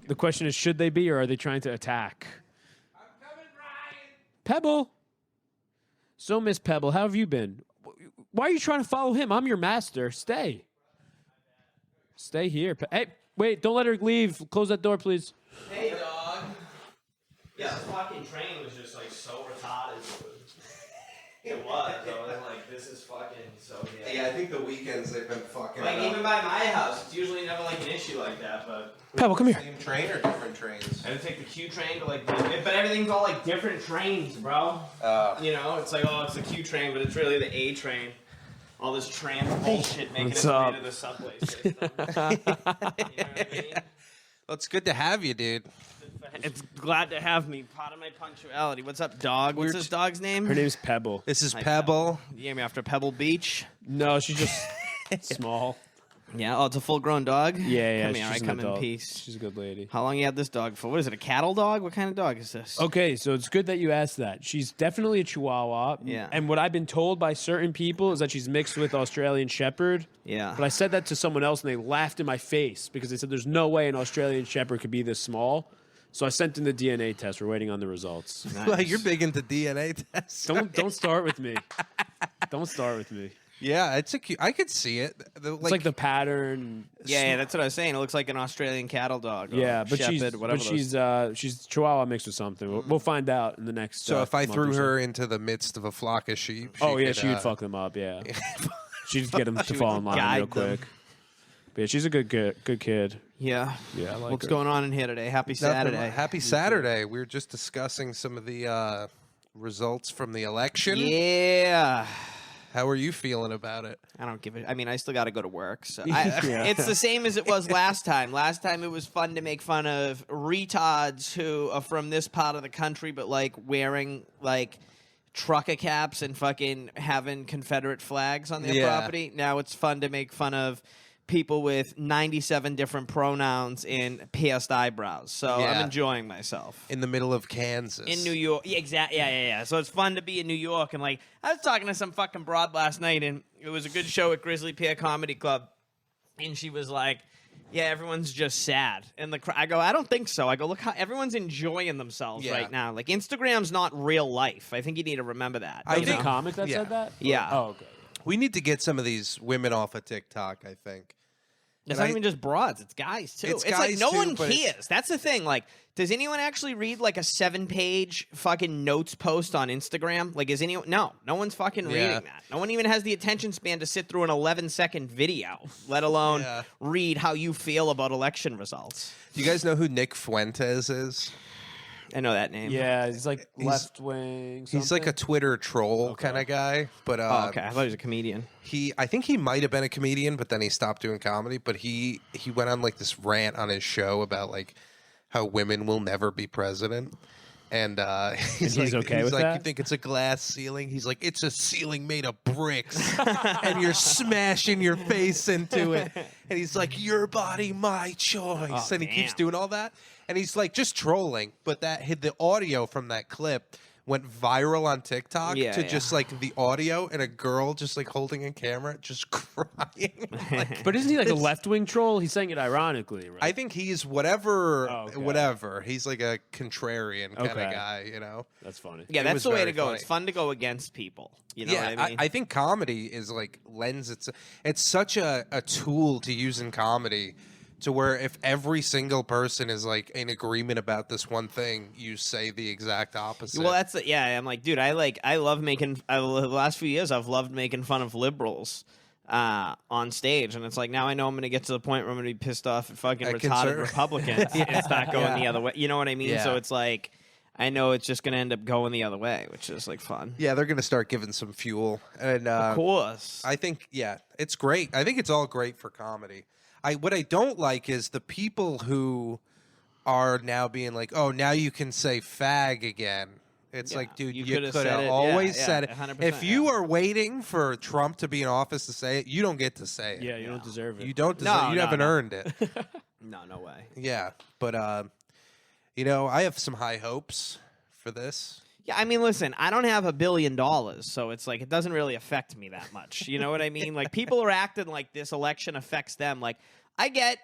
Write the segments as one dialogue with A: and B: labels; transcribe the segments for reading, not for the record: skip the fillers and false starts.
A: The question is, should they be, or are they trying to attack?
B: I'm coming, Ryan.
A: Pebble. So, Miss Pebble, how have you been? Why are you trying to follow him? I'm your master. Stay. Stay here. Hey, wait, don't let her leave. Close that door, please.
C: Hey, dog. Yeah, this fucking train was just like so retarded. It was. I was like, this is fucking so gay.
B: Yeah, I think the weekends they've been fucking.
C: Like even by my house, it's usually never like an issue like that. But
A: Pebble, come here.
B: Same train or different trains?
C: I would take the Q train to like, but everything's all like different trains, bro. You know, it's like, oh, it's the Q train, but it's really the A train. All this trans bullshit making its way to the subway system. You know what I mean?
B: Well, it's good to have you, dude.
C: It's glad to have me. Part of my punctuality. What's up, dog? What's this dog's name?
A: Her name's Pebble.
B: This is
C: Hi,
B: Pebble.
C: You named me after Pebble Beach.
A: No, she's just small.
C: Yeah. Oh, it's a full-grown dog.
A: Yeah.
C: Come here. I
A: she's an
C: come in
A: adult.
C: peace.
A: She's a good lady.
C: How long you had this dog for? What is it? A cattle dog? What kind of dog is this?
A: Okay, so it's good that you asked that. She's definitely a Chihuahua.
C: Yeah.
A: And what I've been told by certain people is that she's mixed with Australian Shepherd.
C: Yeah.
A: But I said that to someone else, and they laughed in my face because they said there's no way an Australian Shepherd could be this small. So I sent in the DNA test. We're waiting on the results.
C: Nice.
B: Well, you're big into DNA tests.
A: Don't start with me. Don't start with me.
B: Yeah, it's a cute. I could see it.
A: It's like the pattern.
C: Yeah, that's what I was saying. It looks like an Australian cattle dog. Or
A: Yeah, but
C: Shepherd,
A: she's Chihuahua mixed with something. We'll find out in the next.
B: So if I
A: month
B: threw
A: or so.
B: her into the midst of a flock of sheep,
A: she
B: could,
A: would fuck them up. Yeah, she'd get them to fall in line
C: guide
A: real
C: them.
A: quick. But yeah, she's a good kid.
C: Yeah.
A: Yeah, I like
C: What's
A: her.
C: going on in here today? Happy Saturday.
B: Happy Saturday. We were just discussing some of the results from the election.
C: Yeah.
B: How are you feeling about it?
C: I don't give it. I mean, I still got to go to work. So
A: Yeah.
C: it's the same as it was last time. Last time it was fun to make fun of retards who are from this part of the country, but like wearing like trucker caps and fucking having Confederate flags on their property. Now it's fun to make fun of people with 97 different pronouns and pierced eyebrows. So I'm enjoying myself.
B: In the middle of Kansas.
C: In New York. Yeah, exactly. Yeah. So it's fun to be in New York. And like, I was talking to some fucking broad last night, and it was a good show at Grizzly Pear Comedy Club. And she was like, yeah, everyone's just sad. And I go, I don't think so. I go, look how everyone's enjoying themselves right now. Like, Instagram's not real life. I think you need to remember that.
A: I think
C: know?
A: a comic that said that.
C: Yeah.
A: Oh, okay.
B: We need to get some of these women off of TikTok, I think.
C: It's
B: And
C: not even just broads. It's guys, too.
B: It's
C: like
B: guys,
C: no
B: too,
C: one
B: but
C: cares. That's the thing. Like, does anyone actually read, like, a 7-page fucking notes post on Instagram? Like, is anyone... No. No one's fucking reading that. No one even has the attention span to sit through an 11-second video, let alone read how you feel about election results.
B: Do you guys know who Nick Fuentes is?
C: I know that name.
A: Yeah, he's like left wing.
B: He's like a Twitter troll kind of guy. But
C: Oh, okay. I thought he was a comedian.
B: I think he might have been a comedian, but then he stopped doing comedy. But he went on like this rant on his show about like how women will never be president. And he's
A: okay with
B: like,
A: that?
B: You think it's a glass ceiling? He's like, it's a ceiling made of bricks, and you're smashing your face into it. And he's like, your body, my choice. And he keeps doing all that. And he's like just trolling. But the audio from that clip went viral on TikTok just like the audio and a girl just like holding a camera, just crying. Like,
A: But isn't he like a left wing troll? He's saying it ironically, right?
B: I think he's whatever. He's like a contrarian kind of guy, you know?
A: That's funny.
C: Yeah,
B: It
C: that's
B: was
C: the way
B: very
C: to go.
B: funny.
C: It's fun to go against people. You know what I mean?
B: I think comedy is like it's such a tool to use in comedy to where if every single person is like in agreement about this one thing, you say the exact opposite.
C: Well, I'm like, dude, I love making. The last few years, I've loved making fun of liberals on stage, and it's like now I know I'm going to get to the point where I'm going to be pissed off at fucking retarded Republicans and start going the other way. You know what I mean?
B: Yeah.
C: So it's like I know it's just going to end up going the other way, which is like fun.
B: Yeah, they're going to start giving some fuel, and
C: Of course.
B: I think it's great. I think it's all great for comedy. What I don't like is the people who are now being like, oh, now you can say fag again. It's like, dude, you could have always said it.
C: 100%,
B: If you are waiting for Trump to be in office to say it, you don't get to say it.
A: Yeah, you don't deserve it.
B: You don't deserve You haven't earned it.
C: No way.
B: Yeah, but, I have some high hopes for this.
C: Yeah, I mean, listen, I don't have $1 billion, so it's like it doesn't really affect me that much. You know what I mean? Like people are acting like this election affects them. Like I get,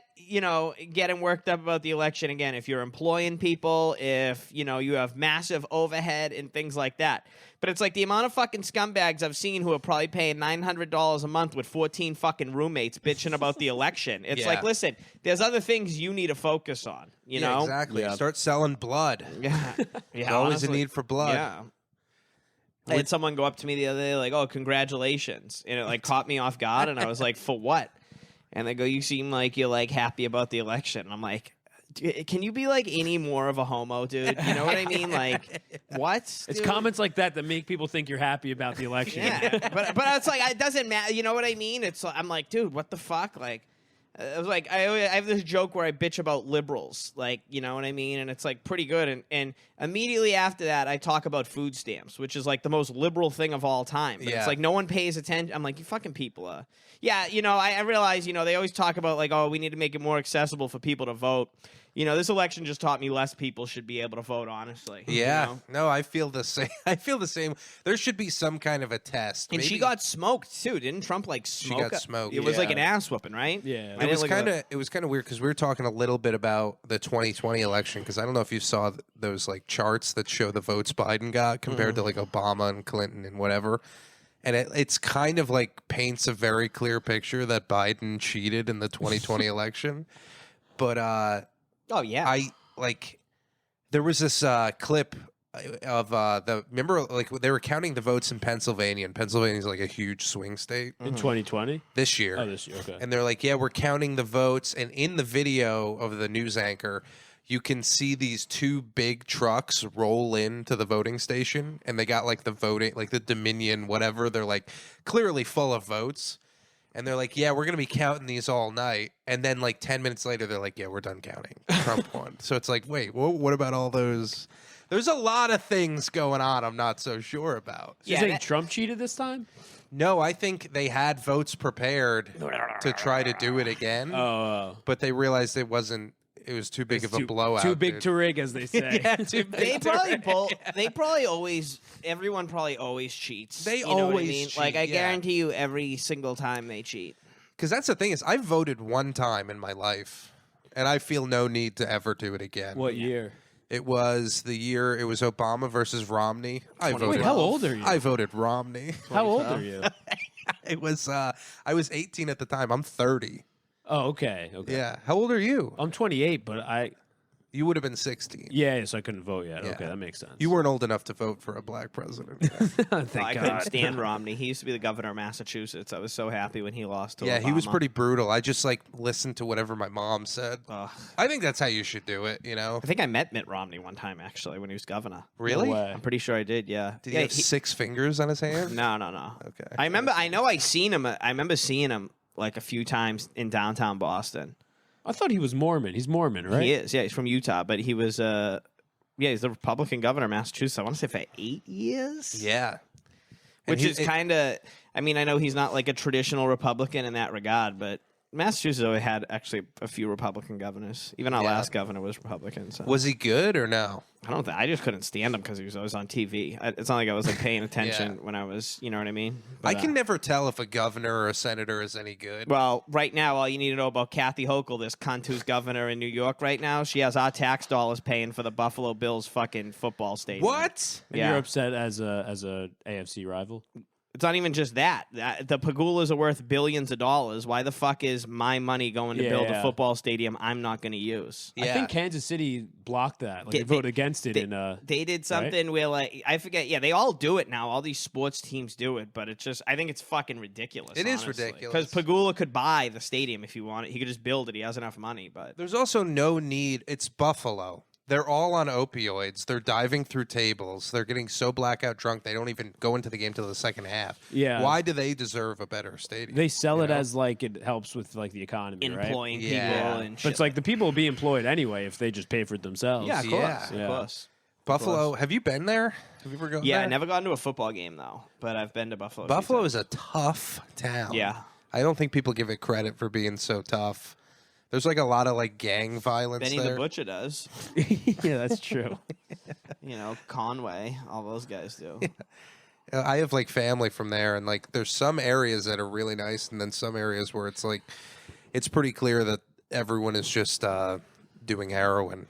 C: getting worked up about the election again. If you're employing people, if, you have massive overhead and things like that. But it's like the amount of fucking scumbags I've seen who are probably paying $900 a month with 14 fucking roommates bitching about the election. It's like, listen, there's other things you need to focus on, you know?
B: Exactly.
A: Yeah.
B: Start selling blood.
C: Yeah.
B: There's always a need for blood.
C: Yeah. I had someone go up to me the other day like, oh, congratulations. And it like caught me off guard. And I was like, for what? And they go, you seem like you're like happy about the election. And I'm like, can you be like any more of a homo, dude? You know what I mean? Like, what?
A: It's
C: dude?
A: comments like that make people think you're happy about the election.
C: Yeah, but it's like it doesn't matter. You know what I mean? It's I'm like, dude, what the fuck? Like, I was like, I have this joke where I bitch about liberals, like, you know what I mean? And it's like pretty good. And immediately after that, I talk about food stamps, which is like the most liberal thing of all time. But it's like no one pays attention. I'm like, you fucking people are. Yeah, I realize, they always talk about like, oh, we need to make it more accessible for people to vote. This election just taught me less people should be able to vote, honestly.
B: Yeah. No, I feel the same. I feel the same. There should be some kind of a test.
C: And
B: Maybe.
C: she got smoked, too. Didn't Trump, like, smoke?
B: She got smoked,
C: It was like
B: yeah.
C: an ass whooping, right?
A: Yeah.
B: It was kind of weird because we were talking a little bit about the 2020 election because I don't know if you saw those like charts that show the votes Biden got compared to like Obama and Clinton and whatever. And it's kind of like paints a very clear picture that Biden cheated in the 2020 election. But
C: oh, yeah.
B: There was this clip of remember like they were counting the votes in Pennsylvania, and Pennsylvania's like a huge swing state
A: In 2020?
B: this year.
A: Oh, this year. Okay.
B: And they're like, yeah, we're counting the votes. And in the video of the news anchor, you can see these two big trucks roll into the voting station. And they got like the voting, like the Dominion, whatever. They're like clearly full of votes. And they're like, yeah, we're going to be counting these all night. And then like 10 minutes later, they're like, yeah, we're done counting. Trump won. So it's like, wait, what about all those? There's a lot of things going on I'm not so sure about.
A: So you think Trump cheated this time?
B: No, I think they had votes prepared to try to do it again.
A: Oh.
B: But they realized it was too big of a blowout.
A: Too big
B: dude.
A: to rig, as they say.
B: Yeah, too big
C: Everyone probably always cheats.
B: They
C: you know what I
B: always
C: mean?
B: cheat,
C: Like, I
B: yeah.
C: guarantee you every single time they cheat.
B: Because that's the thing is, I voted one time in my life, and I feel no need to ever do it again.
A: What year?
B: It was the year it was Obama versus Romney. I voted.
A: Wait, how old are you?
B: I voted Romney.
A: How old are you?
B: It was. I was 18 at the time. I'm 30.
A: Oh, okay.
B: Yeah. How old are you?
A: I'm 28, but
B: You would have been 16.
A: yeah, so I couldn't vote yet.
B: Yeah.
A: Okay, that makes sense.
B: You weren't old enough to vote for a black president. yet.
A: Thank
C: I
A: God.
C: couldn't stand Romney. He used to be the governor of Massachusetts. I was so happy when he lost to
B: Yeah, he was
C: Obama.
B: pretty brutal. I just like listened to whatever my mom said.
C: Ugh.
B: I think that's how you should do it, you know?
C: I think I met Mitt Romney one time, actually, when he was governor.
B: Really?
A: No way.
C: I'm pretty sure I did, yeah.
B: Did
C: yeah,
B: he have 6 fingers on his hand?
C: No.
B: Okay.
C: I remember seeing him like a few times in downtown Boston.
A: I thought he was Mormon. He's Mormon, right?
C: He is, yeah. He's from Utah, but he was, he's the Republican governor of Massachusetts. I want to say for 8 years.
B: Yeah.
C: Which is kind of, I mean, I know he's not like a traditional Republican in that regard, but Massachusetts always had actually a few Republican governors. Even our last governor was Republican. So.
B: Was he good or no?
C: I just couldn't stand him because he was always on TV. It's not like I was like paying attention when I was, you know what I mean? But,
B: I can never tell if a governor or a senator is any good.
C: Well, right now, all you need to know about Kathy Hochul, this cunt who's governor in New York right now, she has our tax dollars paying for the Buffalo Bills fucking football stadium.
B: What?
A: And you're upset as a AFC rival?
C: It's not even just that. The Pagulas are worth billions of dollars. Why the fuck is my money going to build a football stadium I'm not going to use?
B: Yeah.
A: I think Kansas City blocked that. Like they voted against it.
C: They did something where, like, I forget. Yeah, they all do it now. All these sports teams do it, but it's just, I think it's fucking ridiculous.
B: It is ridiculous.
C: Because Pagula could buy the stadium if he wanted. He could just build it. He has enough money, but
B: There's also no need. It's Buffalo. They're all on opioids. They're diving through tables. They're getting so blackout drunk they don't even go into the game till the second half.
A: Yeah.
B: Why do they deserve a better stadium?
A: They sell it as like it helps with like the economy, right?
C: employing people
B: Yeah.
C: and shit.
A: But it's like the people will be employed anyway if they just pay for it themselves.
C: yeah, of course,
B: Yeah.
C: of course.
B: Buffalo. Have you been there? Have you ever gone
C: Yeah,
B: there?
C: I never got into a football game though, but I've been to Buffalo.
B: Buffalo is a tough town.
C: Yeah.
B: I don't think people give it credit for being so tough. There's like a lot of like gang violence
C: Benny
B: there.
C: the Butcher does.
A: Yeah, that's true.
C: You know, Conway, all those guys do.
B: I have like family from there, and like there's some areas that are really nice, and then some areas where it's like it's pretty clear that everyone is just doing heroin.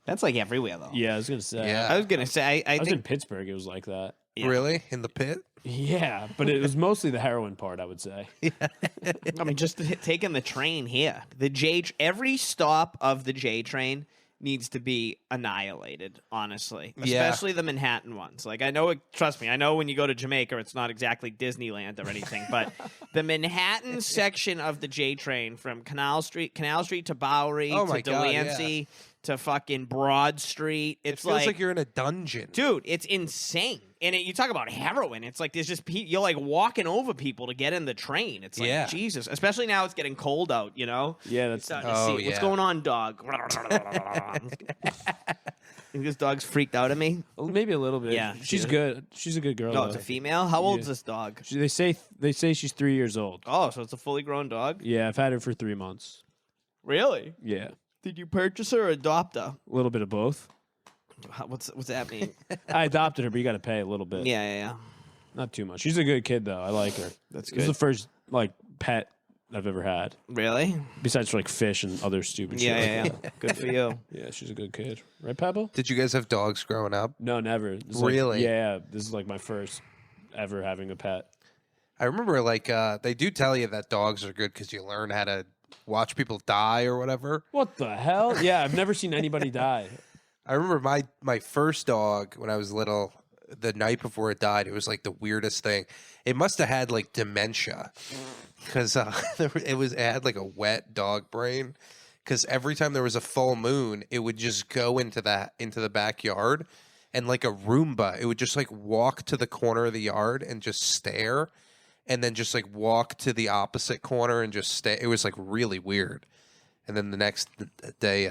C: That's like everywhere though.
A: Yeah, I was gonna say.
B: Yeah.
C: I was gonna say I
A: I was in
C: think
A: Pittsburgh. It was like that.
C: Yeah.
B: Really? In the pit?
A: Yeah, but it was mostly the heroin part, I would say.
C: I mean just taking the train here. Every stop of the J train needs to be annihilated, honestly.
B: Yeah.
C: Especially the Manhattan ones. Like I know trust me, I know when you go to Jamaica it's not exactly Disneyland or anything, but the Manhattan section of the J train from Canal Street to Bowery
B: Oh
C: to
B: my God,
C: Delancey to fucking Broad Street.
B: It
C: It's
B: feels like you're in a dungeon.
C: dude, it's insane. And you talk about heroin. It's like there's just you're like walking over people to get in the train. It's like
B: Yeah.
C: Jesus. Especially now it's getting cold out. You know.
A: Yeah, that's
C: Starting to
B: Oh,
C: see it. What's
B: yeah.
C: going on, dog? Think this dog's freaked out at me?
A: maybe a little bit.
C: Yeah,
A: she's
C: she-
A: good. She's a good girl.
C: No, it's a
A: though.
C: female. How old
A: Yeah.
C: is this dog?
A: They say she's 3 years old.
C: Oh, so it's a fully grown dog.
A: Yeah, I've had her for 3 months.
C: Really?
A: Yeah,
C: Did you purchase her or adopt her?
A: a little bit of both.
C: What's that mean?
A: I adopted her, but you got to pay a little bit.
C: yeah.
A: Not too much. She's a good kid though. I like her.
C: That's
A: This is the first like pet I've ever had,
C: Really?
A: besides for like fish and other stupid shit.
C: Yeah. Good for you.
A: Yeah, she's a good kid, right, Pebble?
B: Did you guys have dogs growing up?
A: No, never. This is
B: Really?
A: Yeah, this is like my first ever having a pet.
B: I remember they do tell you that dogs are good because you learn how to watch people die or whatever.
A: What the hell? Yeah, I've never seen anybody die.
B: I remember my first dog when I was little. The night before it died, it was like the weirdest thing. It must have had like dementia because it had like a wet dog brain. Because every time there was a full moon, it would just go into the backyard, and like a Roomba, it would just like walk to the corner of the yard and just stare, and then just like walk to the opposite corner and just stay. It was like really weird. And then the next day,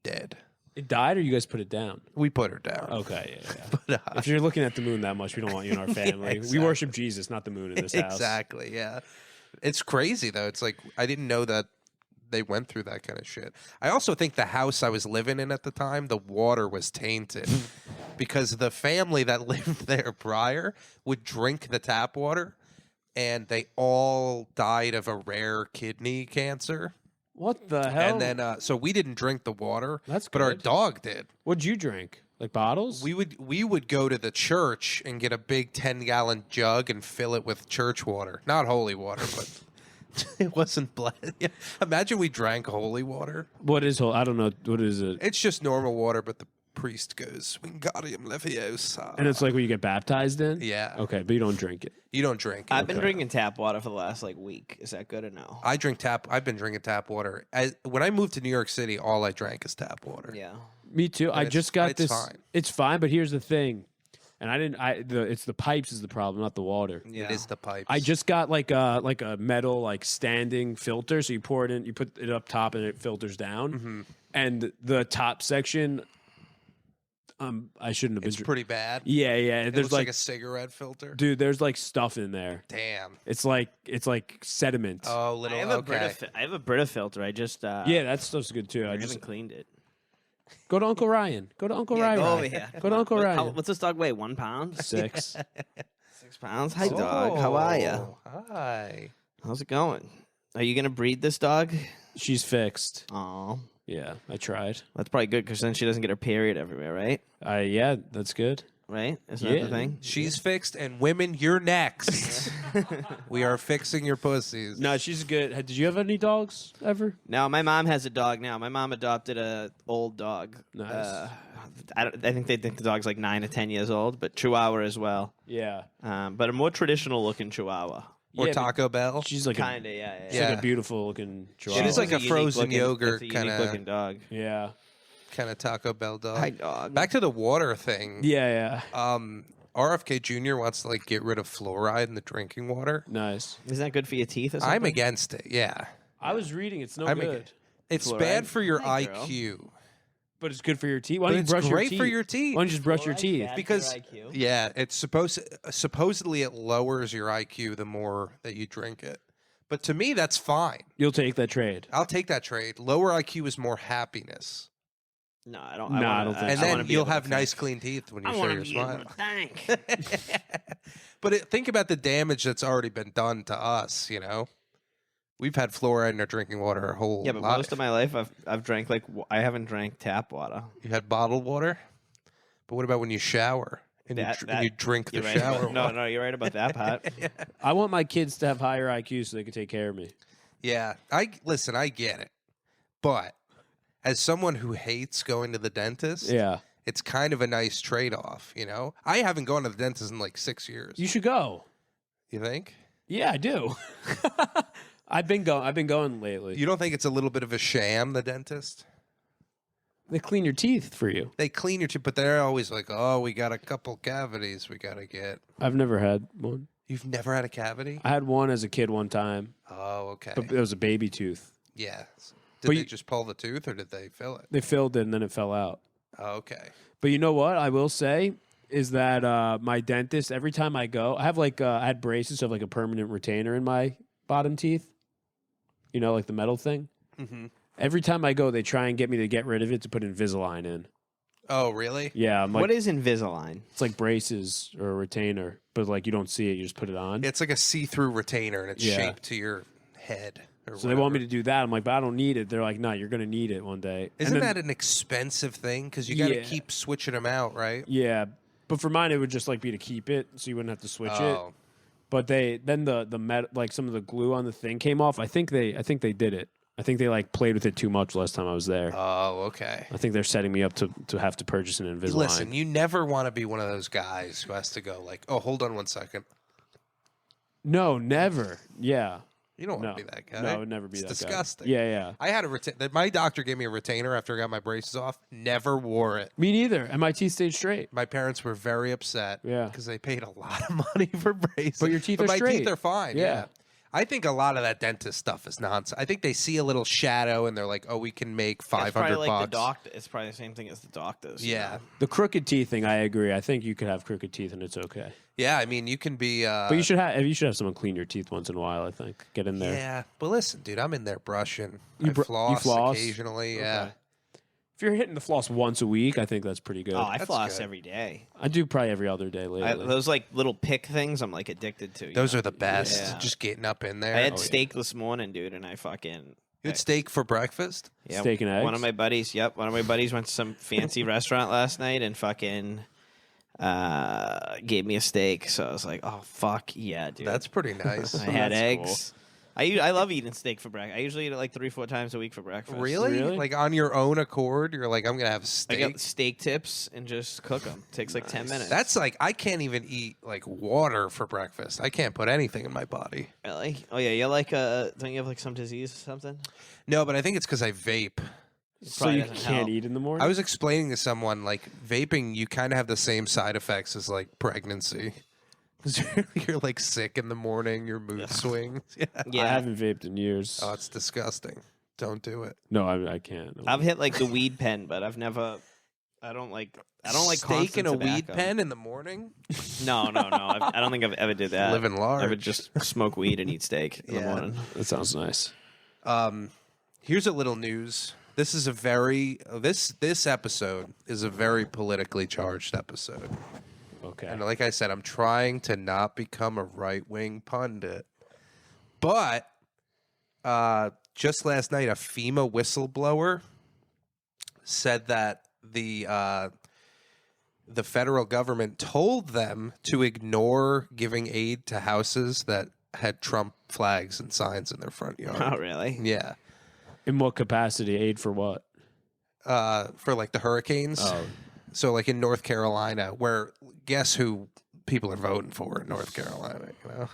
B: dead.
A: It died, or you guys put it down?
B: We put her down.
A: Okay, yeah.
B: But,
A: If you're looking at the moon that much, we don't want you in our family.
B: exactly.
A: We worship Jesus, not the moon in this house.
B: Exactly. Yeah. It's crazy though. It's like I didn't know that they went through that kind of shit. I also think the house I was living in at the time, the water was tainted because the family that lived there prior would drink the tap water, and they all died of a rare kidney cancer.
A: What the hell?
B: And then so we didn't drink the water,
A: That's
B: but our
A: good.
B: dog did.
A: What'd you drink? Like bottles?
B: We would go to the church and get a big 10-gallon jug and fill it with church water. Not holy water, but it wasn't blood. Yeah. Imagine we drank holy water.
A: What is whole? I don't know. What is it?
B: It's just normal water, but the priest goes, Wingardium Leviosa.
A: And it's like when you get baptized in?
B: Yeah.
A: Okay, but you don't drink it.
B: You don't drink it.
C: I've been drinking tap water for the last like week. Is that good or no?
B: I've been drinking tap water. When I moved to New York City, all I drank is tap water.
C: Yeah.
A: Me too. I
B: it's-
A: just got
B: it's
A: this.
B: fine.
A: It's fine, but here's the thing. And it's the pipes is the problem, not the water.
C: Yeah.
B: It is the pipes.
A: I just got like a metal like standing filter, so you pour it in, you put it up top, and it filters down.
B: Mm-hmm.
A: And the top section, I shouldn't have been.
B: It's pretty bad.
A: Yeah.
B: It
A: There's
B: looks like a cigarette filter.
A: dude, there's like stuff in there.
B: Damn.
A: It's like sediment.
B: Oh,
C: I
B: little.
C: have a
B: Okay.
C: Brita filter. I just
A: Yeah, that stuff's good too.
C: I
A: I
C: haven't
A: just
C: cleaned it.
A: go to Uncle Ryan. Go to Uncle
C: Yeah,
A: Ryan.
C: go over here.
A: Go to Uncle Ryan.
C: What's this dog weigh? 1 pound?
A: 6.
C: 6 pounds? Hi, dog. How are you?
B: Oh, hi.
C: How's it going? Are you gonna breed this dog?
A: She's fixed.
C: Oh,
A: Yeah, I tried.
C: that's probably good because then she doesn't get her period everywhere, right?
A: Yeah, that's good.
C: Right? Isn't that
A: Yeah.
C: the thing?
B: She's fixed, and women, you're next. We are fixing your pussies.
A: No, she's good. Did you have any dogs ever?
C: No, my mom has a dog now. My mom adopted a old dog.
A: Nice.
C: I think they think the dog's like 9 or 10 years old, but Chihuahua as well.
A: Yeah.
C: But a more traditional looking Chihuahua.
B: Or
A: Yeah,
B: Taco Bell.
A: She's like
C: Kind of, yeah.
A: she's
B: Yeah.
A: like a beautiful looking chihuahua.
B: She's like a
C: unique
B: frozen
C: looking-
B: yogurt
C: it's a unique
B: kinda-
C: looking dog.
A: yeah.
B: Kind of Taco Bell dog.
C: Hi, dog.
B: Back to the water thing.
A: Yeah.
B: RFK Jr. wants to like get rid of fluoride in the drinking water.
A: Nice.
C: Isn't that good for your teeth or something?
B: I'm against it. Yeah,
A: I was reading it's no
B: I'm
A: good,
B: against- it's
C: Fluoride?
B: bad for your
C: Hi, girl.
B: IQ.
A: but it's good for your teeth. Why
B: But
A: don't you
B: it's
A: brush
B: great
A: your teeth?
B: for your teeth.
A: Why don't you just brush your teeth?
B: Because yeah, it's supposedly it lowers your IQ the more that you drink it. But to me, that's fine.
A: You'll take that trade.
B: I'll take that trade. Lower IQ is more happiness,
C: No, I don't.
A: No, I don't think
B: and
A: so.
B: then you'll have nice, clean teeth when you show your smile.
C: Thank.
B: But think about the damage that's already been done to us. You know, We've had fluoride in our drinking water our whole
C: Yeah, but
B: life.
C: most of my life I've drank I haven't drank tap water.
B: You had bottled water? But what about when you shower and you drink the
C: You're right
B: shower
C: about,
B: water?
C: No, you're right about that part.
A: I want my kids to have higher IQ so they can take care of me.
B: Yeah. I get it. But as someone who hates going to the dentist,
A: Yeah.
B: it's kind of a nice trade-off, you know? I haven't gone to the dentist in like 6 years.
A: You should go.
B: You think?
A: Yeah, I do. I've been going lately.
B: You don't think it's a little bit of a sham, the dentist?
A: They clean your teeth for you.
B: They clean your teeth, but they're always like, oh, we got a couple cavities we got to get.
A: I've never had one.
B: You've never had a cavity?
A: I had one as a kid one time,
B: Oh, okay.
A: but it was a baby tooth.
B: Yeah.
A: But
B: Did they
A: you-
B: just pull the tooth or did they fill it?
A: They filled it and then it fell out.
B: Oh, okay.
A: But you know what I will say is that my dentist, every time I go, I have I had braces, so I have like a permanent retainer in my bottom teeth. You know, like the metal thing.
B: Mm-hmm.
A: Every time I go, they try and get me to get rid of it to put Invisalign in.
B: Oh, really?
A: Yeah, I'm like,
C: What is Invisalign?
A: it's like braces or a retainer, but like you don't see it, you just put it on.
B: It's like a see-through retainer, and it's
A: Yeah.
B: shaped to your head.
A: So they want me to do that. I'm like, but I don't need it. They're like, no, you're going to need it one day. And
B: Isn't
A: then-
B: that an expensive thing? Because you got to
A: Yeah.
B: keep switching them out, right?
A: Yeah, but for mine, it would just like be to keep it, so you wouldn't have to switch it.
B: Oh,
A: But then like some of the glue on the thing came off. I think they did it. I think they like played with it too much last time I was there.
B: oh, okay.
A: I think they're setting me up to have to purchase an Invisalign.
B: Listen, you never want to be one of those guys who has to go like, oh, hold on one second.
A: No, never. Yeah.
B: You don't want
A: No.
B: to be that guy.
A: No, I would never be
B: It's
A: that
B: disgusting.
A: guy. Yeah, yeah.
B: I had my doctor gave me a retainer after I got my braces off. Never wore it.
A: Me neither. And my teeth stayed straight.
B: My parents were very upset.
A: Yeah.
B: Because they paid a lot of money for braces.
A: But your teeth are
B: my
A: straight.
B: teeth are fine.
A: Yeah.
B: Yeah. I think a lot of that dentist stuff is nonsense. I think they see a little shadow and they're like, "Oh, we can make
C: It's probably
B: $500
C: like
B: bucks."
C: the doctor. It's probably the same thing as the doctors. you
B: Yeah,
C: know?
A: The crooked teeth thing, I agree. I think you could have crooked teeth and it's okay.
B: yeah. I mean, you can be.
A: But you should have someone clean your teeth once in a while. I think get in there.
B: Yeah, but listen, dude, I'm in there brushing.
A: You
B: I floss,
A: floss?
B: occasionally. Yeah,
A: Okay. If you're hitting the floss once a week, I think that's pretty good.
C: Oh, I
B: That's
C: floss
B: good.
C: every day.
A: I do probably every other day lately.
C: Those like little pick things, I'm like addicted to. you
B: those
C: know?
B: are the best.
C: Yeah.
B: Just getting up in there.
C: I had
A: yeah.
C: steak this morning, dude, and I fucking.
B: You had steak for breakfast.
C: Yeah,
A: Steak and eggs?
C: One of my buddies. Yep, one of my buddies went to some fancy restaurant last night and fucking gave me a steak. So I was like, oh fuck yeah, dude.
B: That's pretty nice.
C: I had
A: That's
C: eggs. I love eating steak for breakfast. I usually eat it like 3-4 times a week for breakfast.
B: Really?
A: Really?
B: Like on your own accord, you're like, I'm gonna have
C: I
B: steak.
C: get steak tips and just cook them. Takes like 10 minutes.
B: That's like I can't even eat like water for breakfast. I can't put anything in my body.
C: really. Oh yeah, you're like don't you have like some disease or something?
B: No, but I think it's because I vape.
A: so
C: probably
A: you
C: doesn't
A: can't
C: help.
A: eat in the morning.
B: I was explaining to someone like vaping, you kind of have the same side effects as like pregnancy. 'Cause you're like sick in the morning, your mood swings. Yeah.
C: Yeah,
A: I haven't vaped in years.
B: Oh, it's disgusting. Don't do it.
A: No, I can't.
C: I've hit like the weed pen, but I've never. I don't like
B: steak in
C: constant
B: a weed
C: tobacco.
B: pen in the morning.
C: No. I don't think I've ever did that.
B: Living large.
C: I would just smoke weed and eat steak in the
B: Yeah.
C: morning.
A: That sounds nice.
B: Here's a little news. This is a very this episode is a very politically charged episode.
A: Okay.
B: And like I said, I'm trying to not become a right-wing pundit. But just last night, a FEMA whistleblower said that the federal government told them to ignore giving aid to houses that had Trump flags and signs in their front yard.
C: Oh really?
B: Yeah.
A: In what capacity? Aid for what?
B: For like the hurricanes.
A: Oh.
B: So like in North Carolina, where guess who people are voting for in North Carolina, you know?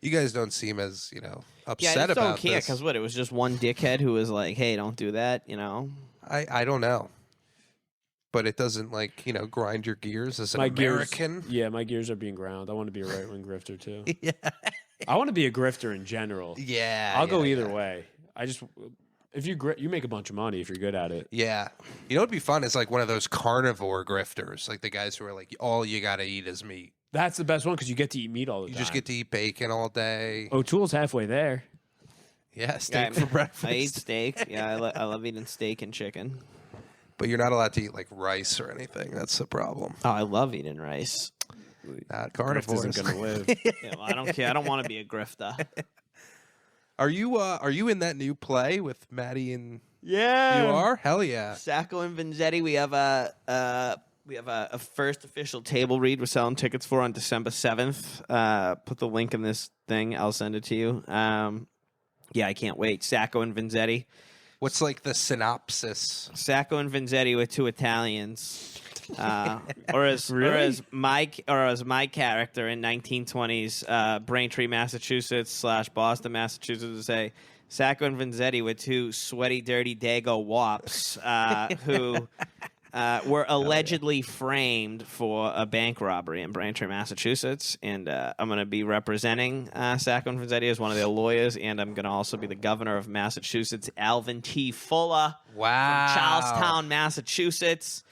B: You guys don't seem as, you know,
C: Yeah,
B: upset
C: I just
B: about
C: don't care
B: this.
C: because what? It was just one dickhead who was like, "Hey, don't do that," you know.
B: I don't know. But it doesn't like, you know, grind your gears as an
A: My
B: American.
A: Gears, yeah, my gears are being ground. I want to be a right wing grifter too.
B: Yeah.
A: I want to be a grifter in general.
B: Yeah.
A: I'll go
B: yeah,
A: either
B: yeah.
A: way. I just if you make a bunch of money if you're good at it.
B: Yeah. You know what'd be fun is like one of those carnivore grifters, like the guys who are like, all you gotta eat is meat.
A: That's the best one because you get to eat meat all the
B: You
A: time.
B: just get to eat bacon all day.
A: O'Toole's halfway there.
B: Yeah, steak
C: Yeah,
B: for breakfast.
C: I eat steak. Yeah, I love eating steak and chicken.
B: But you're not allowed to eat like rice or anything. That's the problem.
C: Oh, I love eating rice.
B: Not
A: Grift
B: carnivores.
A: isn't gonna live.
C: Yeah, well, I don't care. I don't want to be a grifter.
B: Are you in that new play with Maddie and
C: Yeah.
B: you are? Hell yeah.
C: Sacco and Vanzetti. We have a first official table read we're selling tickets for on December 7th. Put the link in this thing. I'll send it to you. Yeah, I can't wait. Sacco and Vanzetti.
B: What's like the synopsis?
C: Sacco and Vanzetti with two Italians. Or as my character in 1920s Braintree, Massachusetts / Boston, Massachusetts would say, Sacco and Vanzetti were two sweaty, dirty Dago wops who were allegedly framed for a bank robbery in Braintree, Massachusetts. And I'm going to be representing Sacco and Vanzetti as one of their lawyers, and I'm going to also be the governor of Massachusetts, Alvin T. Fuller.
B: Wow.
C: From Charlestown, Massachusetts.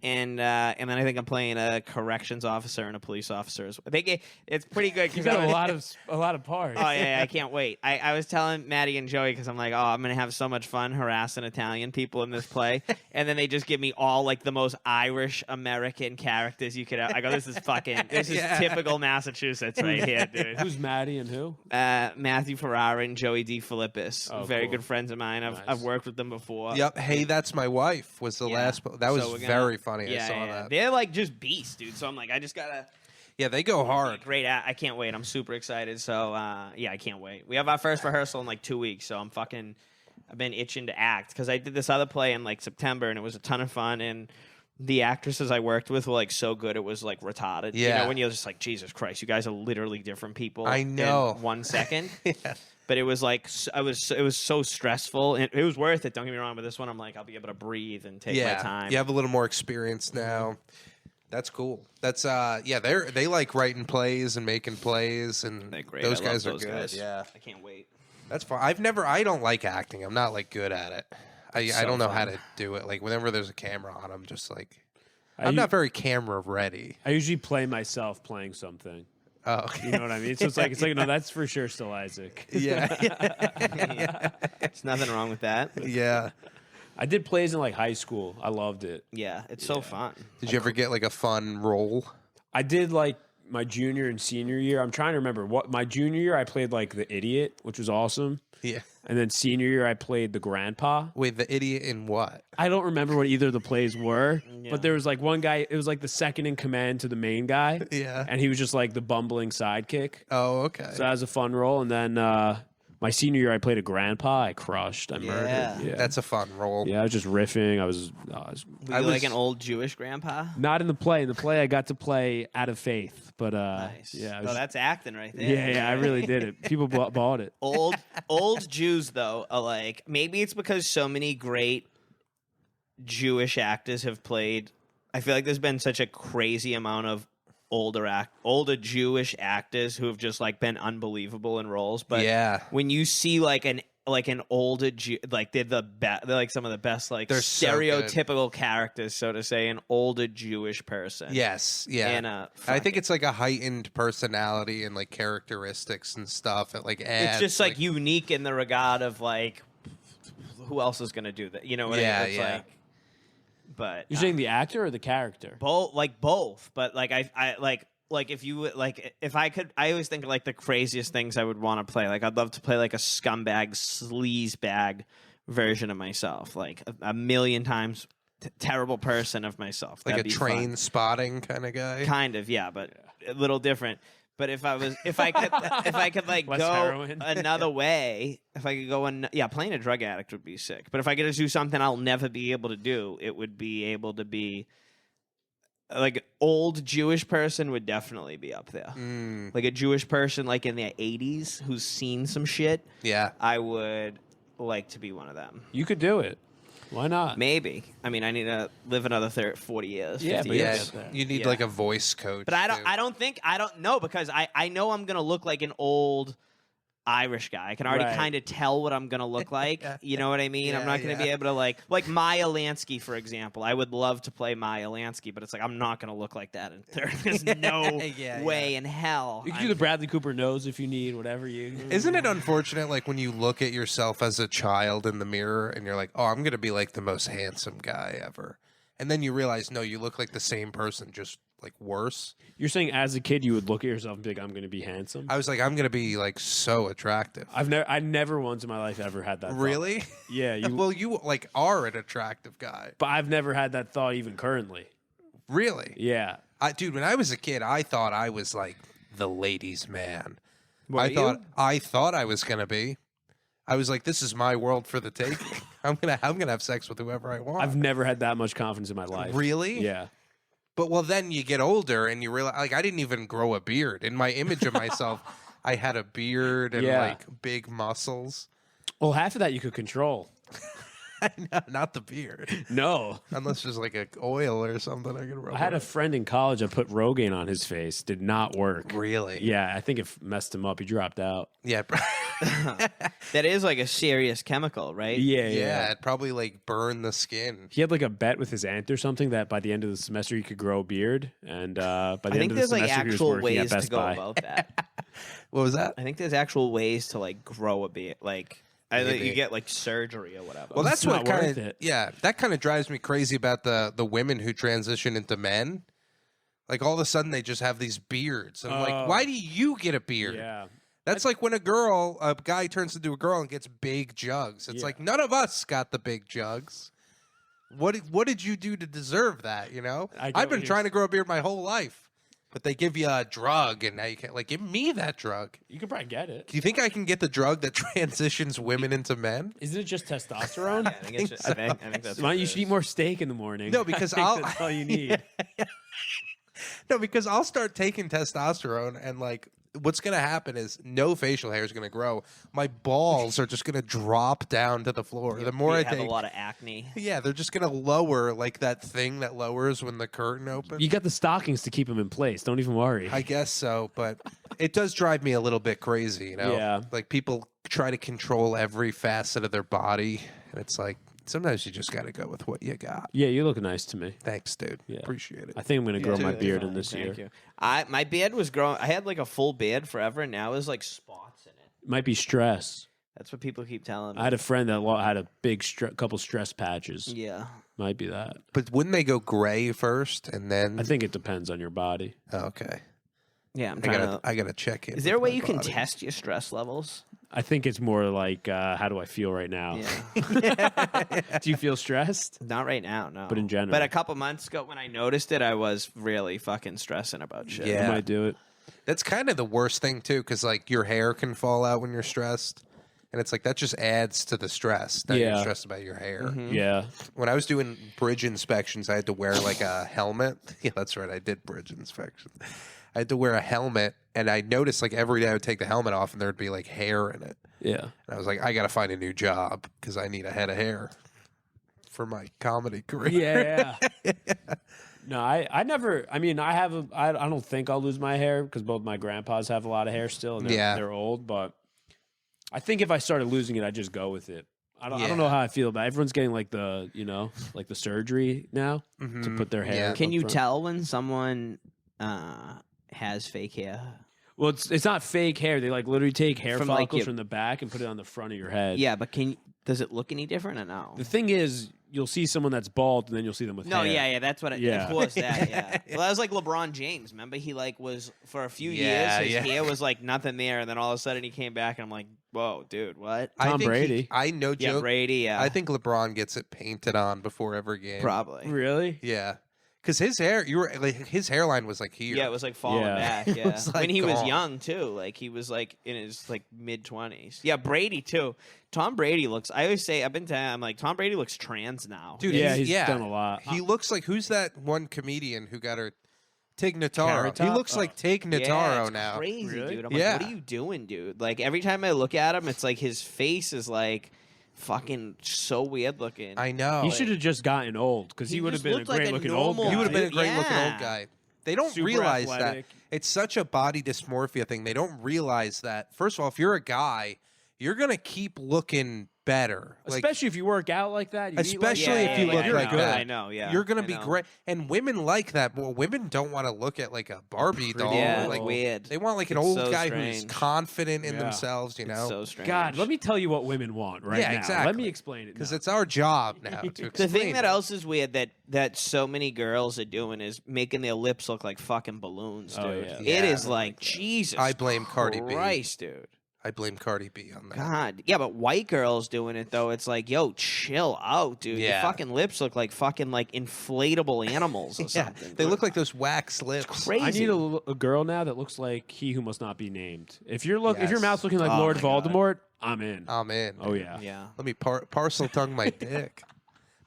C: And then I think I'm playing a corrections officer and a police officer as well. It's pretty good.
A: You got a lot of parts.
C: Oh yeah, I can't wait. I was telling Maddie and Joey because I'm like, I'm gonna have so much fun harassing Italian people in this play, and then they just give me all like the most Irish American characters you could. I go, this is typical Massachusetts right here, dude.
A: Who's Maddie and who?
C: Matthew Ferrara and Joey D. Philippus, very
A: cool.
C: good friends of mine. I've worked with them before.
B: Yep. Hey, That's My Wife was the last. That was very funny.
C: Yeah,
B: I saw that.
C: They're like just beasts, dude. So I'm like, I just gotta.
B: Yeah, they go hard.
C: Great. I can't wait. I'm super excited. So yeah, I can't wait. We have our first rehearsal in like 2 weeks. So I've been itching to act because I did this other play in like September and it was a ton of fun. And the actresses I worked with were like so good it was like retarded.
B: Yeah.
C: You know, when you're just like, Jesus Christ, you guys are literally different people.
B: I know.
C: In 1 second.
B: Yeah.
C: But it was like it was so stressful, and it was worth it. Don't get me wrong. But this one, I'm like, I'll be able to breathe and take my time.
B: You have a little more experience now. That's cool. That's they like writing plays and making plays, and
C: They're great.
B: those
C: I love
B: guys are
C: those
B: good.
C: guys.
B: Yeah,
C: I can't wait.
B: that's fun. I don't like acting. I'm not like good at it. I don't know how to do it. Like whenever there's a camera on, I'm just like I'm not very camera ready.
A: I usually play myself playing something.
B: Oh, okay.
A: You know what I mean? So it's like no, that's for sure still Isaac.
B: Yeah.
C: There's nothing wrong with that.
B: Yeah.
A: I did plays in like high school. I loved it.
C: Yeah, it's so fun.
B: Did you ever get like a fun role?
A: I did like my junior and senior year. I'm trying to remember what my junior year I played like the idiot, which was awesome.
B: Yeah.
A: And then senior year I played the grandpa.
B: Wait, the idiot in what?
A: I don't remember what either of the plays were, but there was like one guy, it was like the second in command to the main guy.
B: Yeah.
A: And he was just like the bumbling sidekick.
B: Oh, okay.
A: So that was a fun role. And then my senior year I played a grandpa. I crushed. I murdered. Yeah.
B: That's a fun role.
A: Yeah, I was just riffing. I was
C: Were you like an old Jewish grandpa?
A: not in the play. In the play I got to play Out of Faith. But
C: Nice.
A: yeah. I
C: Oh,
A: was-
C: that's acting right there.
A: yeah, I really did it. People bought it.
C: Old Jews though are like, maybe it's because so many great Jewish actors have played. I feel like there's been such a crazy amount of older Jewish actors who have just like been unbelievable in roles. But
B: Yeah.
C: when you see like an older Jew, like they're like some of the best, like
B: They're so good.
C: stereotypical characters, so to say, an older Jewish person.
B: Yes, yeah.
C: And
B: I think it's like a heightened personality and like characteristics and stuff. It like adds.
C: it's just like unique in the regard of like, who else is gonna do that? You know what I mean? It's like, but
A: You're saying the actor or the character?
C: both. But like I like if you like if I could, I always think of like the craziest things I would want to play. Like I'd love to play like a scumbag, sleazebag version of myself, like a million times terrible person of myself.
B: like
C: That'd
B: a
C: be
B: train
C: fun.
B: spotting kind of guy.
C: Kind of, yeah, but a little different. But if I could like
A: Less
C: go
A: heroin.
C: another way, if I could go playing a drug addict would be sick. But if I could just do something I'll never be able to do, it would be able to be like old Jewish person would definitely be up there. Like a Jewish person like in their 80s who's seen some shit.
B: Yeah.
C: I would like to be one of them.
A: You could do it. Why not?
C: Maybe. I mean, I need to live another 40 years.
A: Yeah,
C: 50
A: but
C: years.
A: get there.
B: You need
C: Yeah.
B: like a voice coach.
C: But I
B: too.
C: don't know because I know I'm gonna look like an old Irish guy. I can already
A: Right.
C: kind of tell what I'm gonna look like. You know what I mean? I'm
B: Yeah,
C: not gonna be
B: yeah.
C: able to like Maya Lansky, for example. I would love to play Maya Lansky, but it's like I'm not gonna look like that. And there's no
B: Yeah,
C: way in hell.
A: You can do the Bradley Cooper nose if you need, whatever you.
B: Isn't it unfortunate, like when you look at yourself as a child in the mirror and you're like, oh, I'm going to be like the most handsome guy ever. And then you realize, no, you look like the same person, just like worse.
A: You're saying as a kid you would look at yourself and be like, I'm going to be handsome?
B: I was like, I'm gonna be like so attractive.
A: I never once in my life ever had that thought.
B: Really?
A: Yeah, you
B: Well, you like are an attractive guy.
A: but I've never had that thought even currently.
B: Really?
A: Yeah.
B: Dude, when I was a kid, I thought I was like the ladies' man.
C: Were you?
B: I thought I was gonna be. I was like, this is my world for the taking. I'm gonna have sex with whoever I want.
A: I've never had that much confidence in my life.
B: Really?
A: Yeah.
B: But well, then you get older and you realize, like, I didn't even grow a beard. In my image of myself, I had a beard and
A: Yeah.
B: like big muscles.
A: Well, half of that you could control.
B: Not the beard,
A: No.
B: unless there's like a oil or something I could rub.
A: I had a
B: on.
A: friend in college that put Rogaine on his face. Did not work.
B: Really?
A: Yeah, I think it messed him up. He dropped out.
B: Yeah.
C: That is like a serious chemical, right?
A: Yeah,
B: Yeah, it probably like burned the skin.
A: He had like a bet with his aunt or something that by the end of the semester he could grow a beard, and by the
C: I
A: end
C: think
A: of the
C: there's like
A: semester he was
C: actual
A: working at
C: ways to
A: Best
C: go
A: Buy.
C: about that.
B: What was that?
C: I think there's actual ways to like grow a beard, like either
B: Maybe.
C: you get like surgery or whatever.
B: Well, that's
A: It's
B: what
A: not
B: kind
A: worth
B: of
A: it.
B: that kind of drives me crazy about the women who transition into men. Like all of a sudden they just have these beards. And I'm like,
A: Oh.
B: why do you get a beard?
A: Yeah,
B: That's like when a guy turns into a girl and gets big jugs. It's
A: Yeah.
B: like none of us got the big jugs. What did you do to deserve that? You know,
A: I get
B: I've
A: what
B: been
A: you're
B: trying to grow a beard my whole life, but they give you a drug and now you can't. Like, give me that drug.
A: you could probably get it.
B: Do you think I can get the drug that transitions women into men?
A: Isn't it just testosterone?
C: I think, it's just, I think that's
A: Why
C: what
A: don't you
C: it
A: should eat
C: is.
A: more steak in the morning?
B: No, because
A: I think
B: I'll-
A: that's all you need.
B: No, because I'll start taking testosterone and like what's going to happen is no facial hair is going to grow. My balls are just going to drop down to the floor. The more I
C: You have
B: take,
C: a lot of acne.
B: yeah, they're just going to lower like that thing that lowers when the curtain opens.
A: You got the stockings to keep them in place. Don't even worry.
B: I guess so, but it does drive me a little bit crazy, you know?
A: Yeah.
B: Like people try to control every facet of their body, and it's like sometimes you just got to go with what you got.
A: Yeah, you look nice to me.
B: Thanks, dude.
A: Yeah.
B: Appreciate it.
A: I think I'm gonna grow my
C: Too.
A: beard in
C: Fine,
A: this year.
C: thank you. My beard was growing. I had like a full beard forever, and now there's like spots in it.
A: It might be stress.
C: That's what people keep telling me.
A: I had a friend that had a big couple stress patches.
C: Yeah.
A: Might be that.
B: But wouldn't they go gray first and then?
A: I think it depends on your body.
B: Oh, okay.
C: Yeah, I'm
B: I
C: trying
B: gotta,
C: to.
B: I gotta check in.
C: Is there a
B: with
C: way
B: my
C: you can
B: body.
C: test your stress levels?
A: I think it's more like how do I feel right now?
C: Yeah.
A: Do you feel stressed?
C: Not right now, no.
A: But in general.
C: But a couple months ago, when I noticed it, I was really fucking stressing about shit.
B: Yeah.
A: I might do it.
B: That's kind of the worst thing too, because like your hair can fall out when you're stressed, and it's like that just adds to the stress. That you're
A: Yeah.
B: stressed about your hair.
C: Mm-hmm.
A: Yeah.
B: When I was doing bridge inspections, I had to wear like a helmet. Yeah, that's right. I did bridge inspections. I had to wear a helmet, and I noticed like every day I would take the helmet off, and there'd be like hair in it.
A: Yeah.
B: And I was like, I got to find a new job because I need a head of hair for my comedy career.
A: Yeah. No, I never. I mean, I don't think I'll lose my hair because both my grandpas have a lot of hair still, and
B: Yeah.
A: they're old. But I think if I started losing it, I'd just go with it. I don't
B: Yeah.
A: know how I feel about it. Everyone's getting like the surgery now to
B: Mhm.
A: put their hair.
B: Yeah.
C: Can
A: up
C: you
A: front.
C: tell when someone has fake hair?
A: Well, it's not fake hair. They like literally take hair
C: From, like,
A: follicles
C: your-
A: from the back and put it on the front of your head.
C: Yeah, but does it look any different or no?
A: The thing is, you'll see someone that's bald, and then you'll see them with
C: No,
A: hair.
C: yeah, that's what.
A: Yeah.
C: Of course, that. Yeah. Well, that was like LeBron James. Remember, he like was for a few
B: Yeah,
C: years. His
B: yeah.
C: hair was like nothing there, and then all of a sudden he came back, and I'm like, whoa, dude, what?
B: I
A: Tom
B: think
A: Brady.
B: I know
C: Yeah,
B: joke.
C: Brady. Yeah,
B: I think LeBron gets it painted on before every game.
C: probably.
A: Really?
B: Yeah, because his hair, his hairline was like here.
C: Yeah, it was like falling
A: Yeah.
C: back.
B: It
C: Yeah,
B: was, like,
C: when he was
B: gone.
C: young too, like he was like in his like mid-20s. Yeah, Brady too. Tom Brady looks. I always say I'm like Tom Brady looks trans now.
B: Dude,
A: Yeah,
B: he's
A: done a lot.
B: He looks like who's that one comedian who got her? Tig Notaro.
A: Carrot
B: He
A: Top?
B: looks like Tig
C: Yeah,
B: Notaro
C: it's
B: now.
C: crazy,
A: Really?
C: dude. I'm
B: Yeah.
C: like, what are you doing, dude? Like every time I look at him, it's like his face is like fucking so weird looking.
B: I know.
A: He should have just gotten old because he,
C: He
A: would have
C: just
A: been a
C: looked like a
A: great looking old
C: normal
A: guy.
B: He would have been a
C: dude,
B: great looking
C: yeah.
B: old guy. They don't
A: Super
B: realize
A: athletic.
B: that it's such a body dysmorphia thing. They don't realize that. First of all, if you're a guy, you're gonna keep looking better.
A: Especially if you work out like that. You eat
B: Especially
A: like
B: if you look
A: you're
B: like
A: good.
B: that.
C: I know, yeah.
B: You're gonna
C: I
B: be
C: know.
B: great. And women like that. Well, women don't want to look at like a Barbie doll.
C: Yeah,
B: Like
C: weird.
B: they want like an
C: It's
B: old
C: so
B: guy who's
C: strange.
B: confident in
A: Yeah.
B: themselves. You
C: It's
B: know,
C: so strange.
A: God, let me tell you what women want right
B: Yeah,
A: now.
B: exactly.
A: Let me explain it.
B: because
A: now.
B: it's our job now to explain.
C: The thing that
B: it.
C: else is weird that so many girls are doing is making their lips look like fucking balloons, dude.
A: Oh, yeah.
C: It
B: Yeah.
C: is like Jesus.
B: I blame Cardi B.
C: Christ, dude.
B: I blame Cardi B on that.
C: God, yeah, but white girls doing it though. It's like, yo, chill out, dude. Your
B: Yeah.
C: fucking lips look like fucking like inflatable animals or
B: Yeah,
C: something.
B: they
C: dude.
B: look like those wax lips.
C: crazy.
A: I need a girl now that looks like he who must not be named. If your
B: Yes.
A: mouth's looking like
C: Oh
A: Lord
C: my God.
A: Voldemort, I'm in.
B: I'm in.
A: Oh yeah.
C: Yeah.
B: Let me parcel tongue my dick.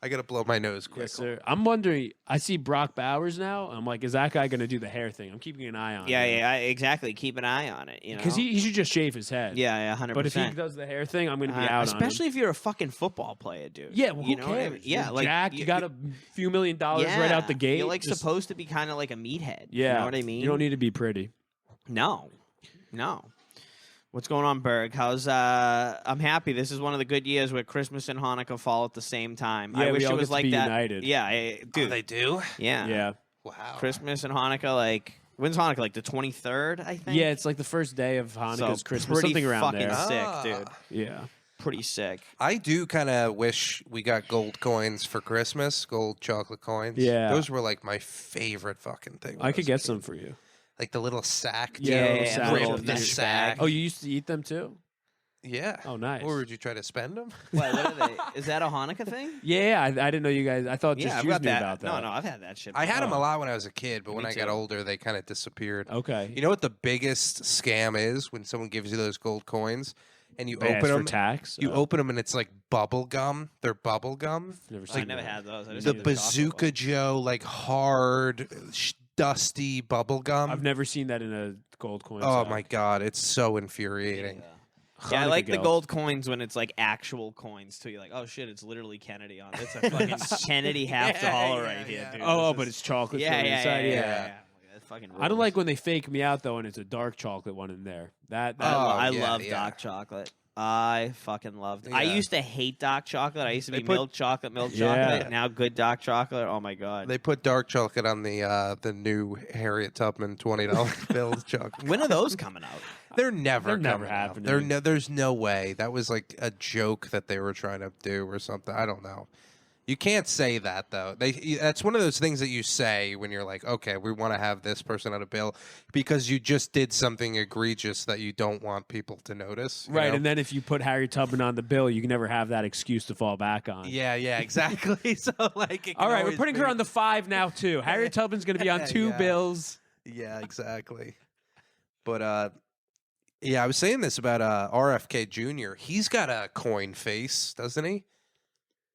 B: I gotta blow my nose quick.
A: Yes, sir. I'm wondering. I see Brock Bowers now. I'm like, is that guy going to do the hair thing? I'm keeping an eye on.
C: Yeah,
A: him.
C: exactly. Keep an eye on it. You know,
A: Because he should just shave his head.
C: yeah, 100%.
A: But if he does the hair thing, I'm going to be out on him.
C: especially if you're a fucking football player, dude.
A: Yeah, well,
C: you
A: who
C: know what I
A: cares?
C: mean? Yeah,
A: You're
C: like
A: Jack, you got a few $1 million right out the gate.
C: You're like
A: Just-
C: supposed to be kind of like a meathead.
A: Yeah,
C: you know what I mean.
A: You don't need to be pretty.
C: No. What's going on, Berg? How's I'm happy. This is one of the good years where Christmas and Hanukkah fall at the same time. I
A: Yeah,
C: wish
A: we all
C: it was
A: get to
C: like
A: be
C: that.
A: united.
C: Yeah,
B: Oh,
C: dude.
B: they do?
C: yeah.
A: Yeah.
B: Wow.
C: Christmas and Hanukkah, like when's Hanukkah? Like the 23rd, I think.
A: Yeah, it's like the first day of Hanukkah's
C: So
A: Christmas,
C: pretty
A: something around
C: fucking
A: there.
C: sick,
B: Ah.
C: dude.
A: Yeah.
C: Pretty sick.
B: I do kind of wish we got gold coins for Christmas, gold chocolate coins.
A: Yeah.
B: Those were like my favorite fucking thing. when
A: I could
B: was a
A: get
B: kid.
A: some for you.
B: Like the little sack.
A: Yeah,
C: Yeah,
A: little
C: yeah,
A: sack.
C: little
B: Rip the
C: mesh
B: sack.
C: bag.
A: Oh, you used to eat them too?
B: Yeah.
A: Oh, nice.
B: Or would you try to spend them?
C: What are they? Is that a Hanukkah thing?
A: Yeah, I didn't know you guys. I thought
C: Yeah,
A: just
C: I've
A: you
C: got
A: knew
C: that.
A: about that.
C: No, I've had that shit.
B: I had them a
A: Oh.
B: lot when I was a kid, but when
C: Me
B: I got
C: too.
B: older, they kind of disappeared.
A: Okay.
B: You know what the biggest scam is when someone gives you those gold coins and you
A: Bad
B: open
A: for
B: them?
A: tax.
B: You open them and it's like bubble gum. They're bubble gum.
A: Never
C: I
A: seen
C: never
A: that.
C: had those. I just
B: The
C: ate chocolate
B: Bazooka
C: ones.
B: Joe, like hard, dusty bubble gum.
A: I've never seen that in a gold coin.
B: Oh
A: sack.
B: my god, it's so infuriating.
C: Yeah, I
A: Hanukkah
C: like the
A: gelt.
C: gold coins when it's like actual coins too. You're like, oh shit, it's literally Kennedy on it. It's a fucking Kennedy half dollar
B: yeah,
C: right here,
B: yeah.
C: dude.
A: Oh,
C: This
A: but
C: is-
A: it's chocolate.
C: yeah,
A: filled
C: yeah,
A: inside.
C: yeah,
A: Yeah.
C: yeah. That fucking
A: I don't
C: rules.
A: like when they fake me out though, and it's a dark chocolate one in there. That
C: I,
B: Oh,
C: I
B: yeah,
C: love
B: yeah.
C: dark chocolate. I fucking loved it. I
B: Yeah.
C: used to hate dark chocolate. I used to
B: They
C: be
B: put-
C: milk chocolate.
A: Yeah.
C: Chocolate. Now good dark chocolate. Oh my god.
B: They put dark chocolate on the new Harriet Tubman $20 bill chocolate.
C: When are those coming out?
B: They're never
A: They're never
B: coming out.
A: happening.
B: There's no way. That was like a joke that they were trying to do or something. I don't know. You can't say that though. That's one of those things that you say when you're like, okay, we want to have this person on a bill because you just did something egregious that you don't want people to notice. you
A: Right,
B: know?
A: and then if you put Harry Tubman on the bill, you can never have that excuse to fall back on.
B: yeah, exactly. So like, it can
A: All right, we're
B: always
A: putting
B: be-
A: her on the 5 now too. Harry Tubman's going to be on 2
B: Yeah.
A: bills.
B: Yeah, exactly. But yeah, I was saying this about RFK Jr. He's got a coin face, doesn't he?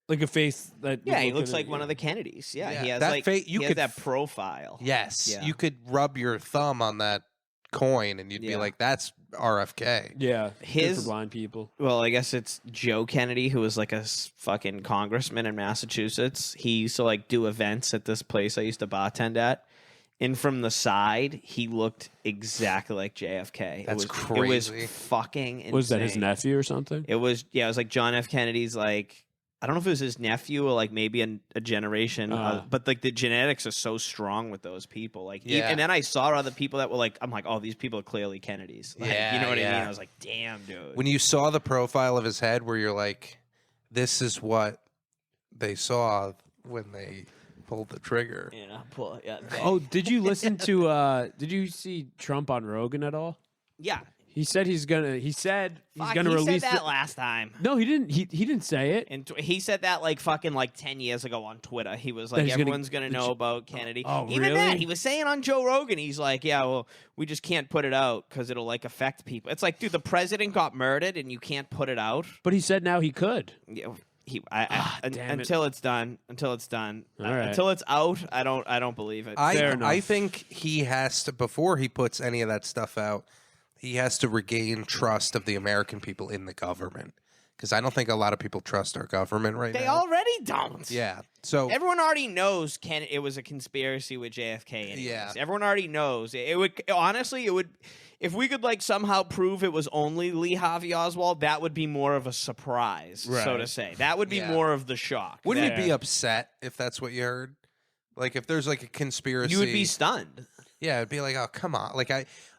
A: Like a face that.
C: Yeah, he
A: would
C: looks
A: look
C: like
A: at-
C: one of the Kennedys. Yeah,
B: Yeah,
C: he has
B: that
C: like
B: you
C: he has
B: could
C: that profile.
B: Yes,
C: Yeah.
B: you could rub your thumb on that coin and you'd be
C: Yeah.
B: like, "That's RFK."
A: Yeah, good
C: His-
A: for blind people.
C: Well, I guess it's Joe Kennedy, who was like a fucking congressman in Massachusetts. He used to like do events at this place I used to bartend at. And from the side, he looked exactly like JFK.
B: That's
C: It
B: crazy.
C: was fucking insane.
A: Was that his nephew or something?
C: It was, yeah, it was like John F. Kennedy's, like, I don't know if it was his nephew or like maybe a generation, but like the genetics are so strong with those people. Like,
B: Yeah.
C: and then I saw other people that were like, I'm like, oh, these people are clearly Kennedys. Like,
B: Yeah,
C: you know what I
B: yeah.
C: mean? I was like, damn, dude.
B: When you saw the profile of his head, where you're like, "This is what they saw when they pulled the trigger."
C: Yeah.
A: Oh, did you listen to? Did you see Trump on Rogan at all?
C: Yeah.
A: He said he's gonna. He said he's
C: Fuck,
A: gonna
C: he
A: release.
C: said that
A: the-
C: last time.
A: No, he didn't. He didn't say it.
C: And he said that like fucking like 10 years ago on Twitter. He was
A: That
C: like,
A: he's gonna-
C: everyone's going to know about Kennedy.
A: Oh,
C: Even
A: really?
C: that, he was saying on Joe Rogan, he's like, yeah, well, we just can't put it out because it'll like affect people. It's like, dude, the president got murdered and you can't put it out.
A: But he said now he could.
C: Yeah,
A: damn it.
C: until it's done. Until it's done.
A: All right.
C: Until it's out, I don't believe it.
A: Fair
B: I
A: enough.
B: think he has to, before he puts any of that stuff out, he has to regain trust of the American people in the government. because I don't think a lot of people trust our government right
C: They
B: now.
C: already don't.
B: Yeah. So
C: Everyone already knows it was a conspiracy with JFK. Anyways.
B: Yeah.
C: Everyone already knows. It would honestly, it would, if we could like somehow prove it was only Lee Harvey Oswald, that would be more of a surprise, so
A: Right.
C: to say. That would be
B: Yeah.
C: more of the shock.
B: wouldn't
C: That
B: you be upset if that's what you heard? Like if there's like a conspiracy,
C: you would be stunned.
B: Yeah, it'd be like, oh, come on.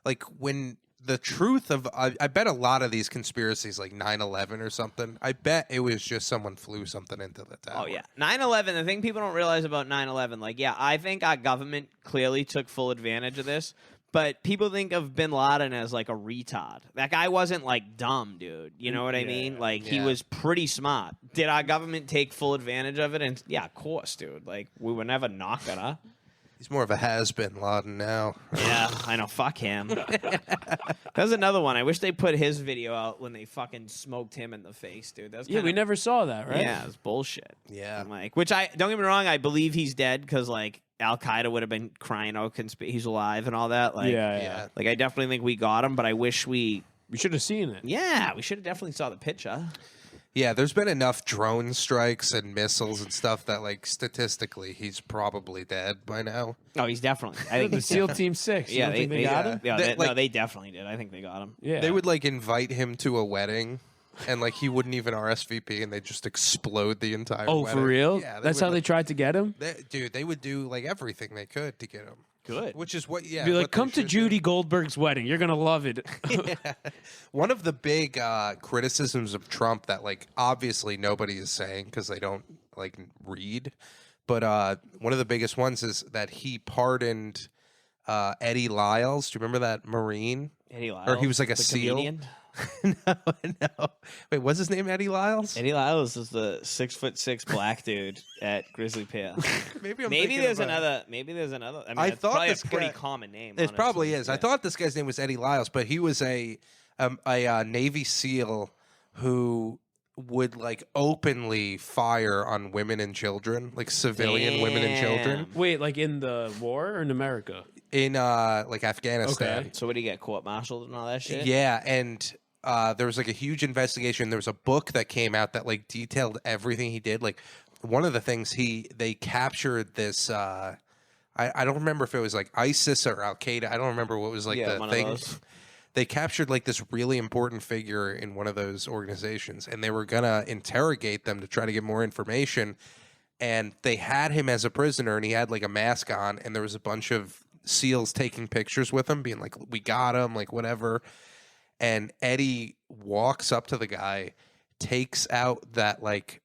B: Like when the truth of, I bet a lot of these conspiracies, like 9/11 or something, I bet it was just someone flew something into the tower.
C: Oh, yeah. 9/11, the thing people don't realize about 9/11, like, yeah, I think our government clearly took full advantage of this, but people think of bin Laden as like a retard. That guy wasn't like dumb, dude. You know what I mean? Like, he
B: Yeah.
C: was pretty smart. Did our government take full advantage of it? And yeah, of course, dude. Like, we were never not gonna.
B: He's more of a has-been Laden now.
C: Yeah, I know. Fuck him. There's another one. I wish they put his video out when they fucking smoked him in the face, dude. That's
A: Yeah, we never saw that, right?
C: Yeah, it's bullshit.
B: Yeah.
C: Like, which I don't get me wrong. I believe he's dead because like Al Qaeda would have been crying out, he's alive and all that. Like,
A: Yeah.
C: like I definitely think we got him, but I wish we.
A: We should have seen it.
C: Yeah, we should have definitely saw the picture.
B: Yeah, there's been enough drone strikes and missiles and stuff that, like, statistically, he's probably dead by now.
C: Oh, he's definitely. I think
A: The
C: he's
A: SEAL
C: definitely-
A: Team 6.
C: Yeah,
A: You don't think they got
B: yeah.
A: him?
C: Yeah,
B: They-
C: no,
B: like-
C: they definitely did. I think they got him.
A: Yeah.
B: They would, like, invite him to a wedding, and, like, he wouldn't even RSVP, and they just explode the entire
A: Oh,
B: wedding.
A: for real?
B: Yeah.
A: That's
B: would,
A: how they tried to get him?
B: Dude, they would do, like, everything they could to get him.
C: Good.
B: Which is what, yeah.
A: Be like,
B: what they
A: come to
B: should do.
A: Judy Goldberg's wedding. You're going to love it.
B: One of the big criticisms of Trump that, like, obviously nobody is saying because they don't, like, read, but one of the biggest ones is that he pardoned Eddie Lyles. Do you remember that Marine?
C: Eddie Lyles,
B: Or he was like a
C: the
B: SEAL?
C: comedian?
B: No. Wait, what's his name? Eddie Lyles?
C: Eddie Lyles is the 6'6" black dude at Grizzly Pear.
B: Maybe I'm
C: Maybe
B: thinking
C: there's
B: of
C: another. Maybe there's another. I mean,
B: I
C: it's
B: thought
C: probably
B: this
C: a pretty
B: guy-
C: common name.
B: It probably
C: honestly.
B: is. I
C: Yeah.
B: thought this guy's name was Eddie Lyles, but he was a Navy SEAL who would, like, openly fire on women and children, like civilian women and children,
C: Damn.
A: Wait, like in the war or in America?
B: in like Afghanistan.
A: Okay.
C: So what do you get? Court-martialed and all that shit?
B: Yeah, and there was like a huge investigation. There was a book that came out that like detailed everything he did. Like one of the things they captured this. I don't remember if it was like ISIS or Al Qaeda. I don't remember what was like
C: Yeah,
B: the
C: one of
B: thing.
C: those.
B: They captured like this really important figure in one of those organizations, and they were gonna interrogate them to try to get more information. And they had him as a prisoner, and he had like a mask on, and there was a bunch of SEALs taking pictures with him, being like, "We got him," like whatever. And Eddie walks up to the guy, takes out that like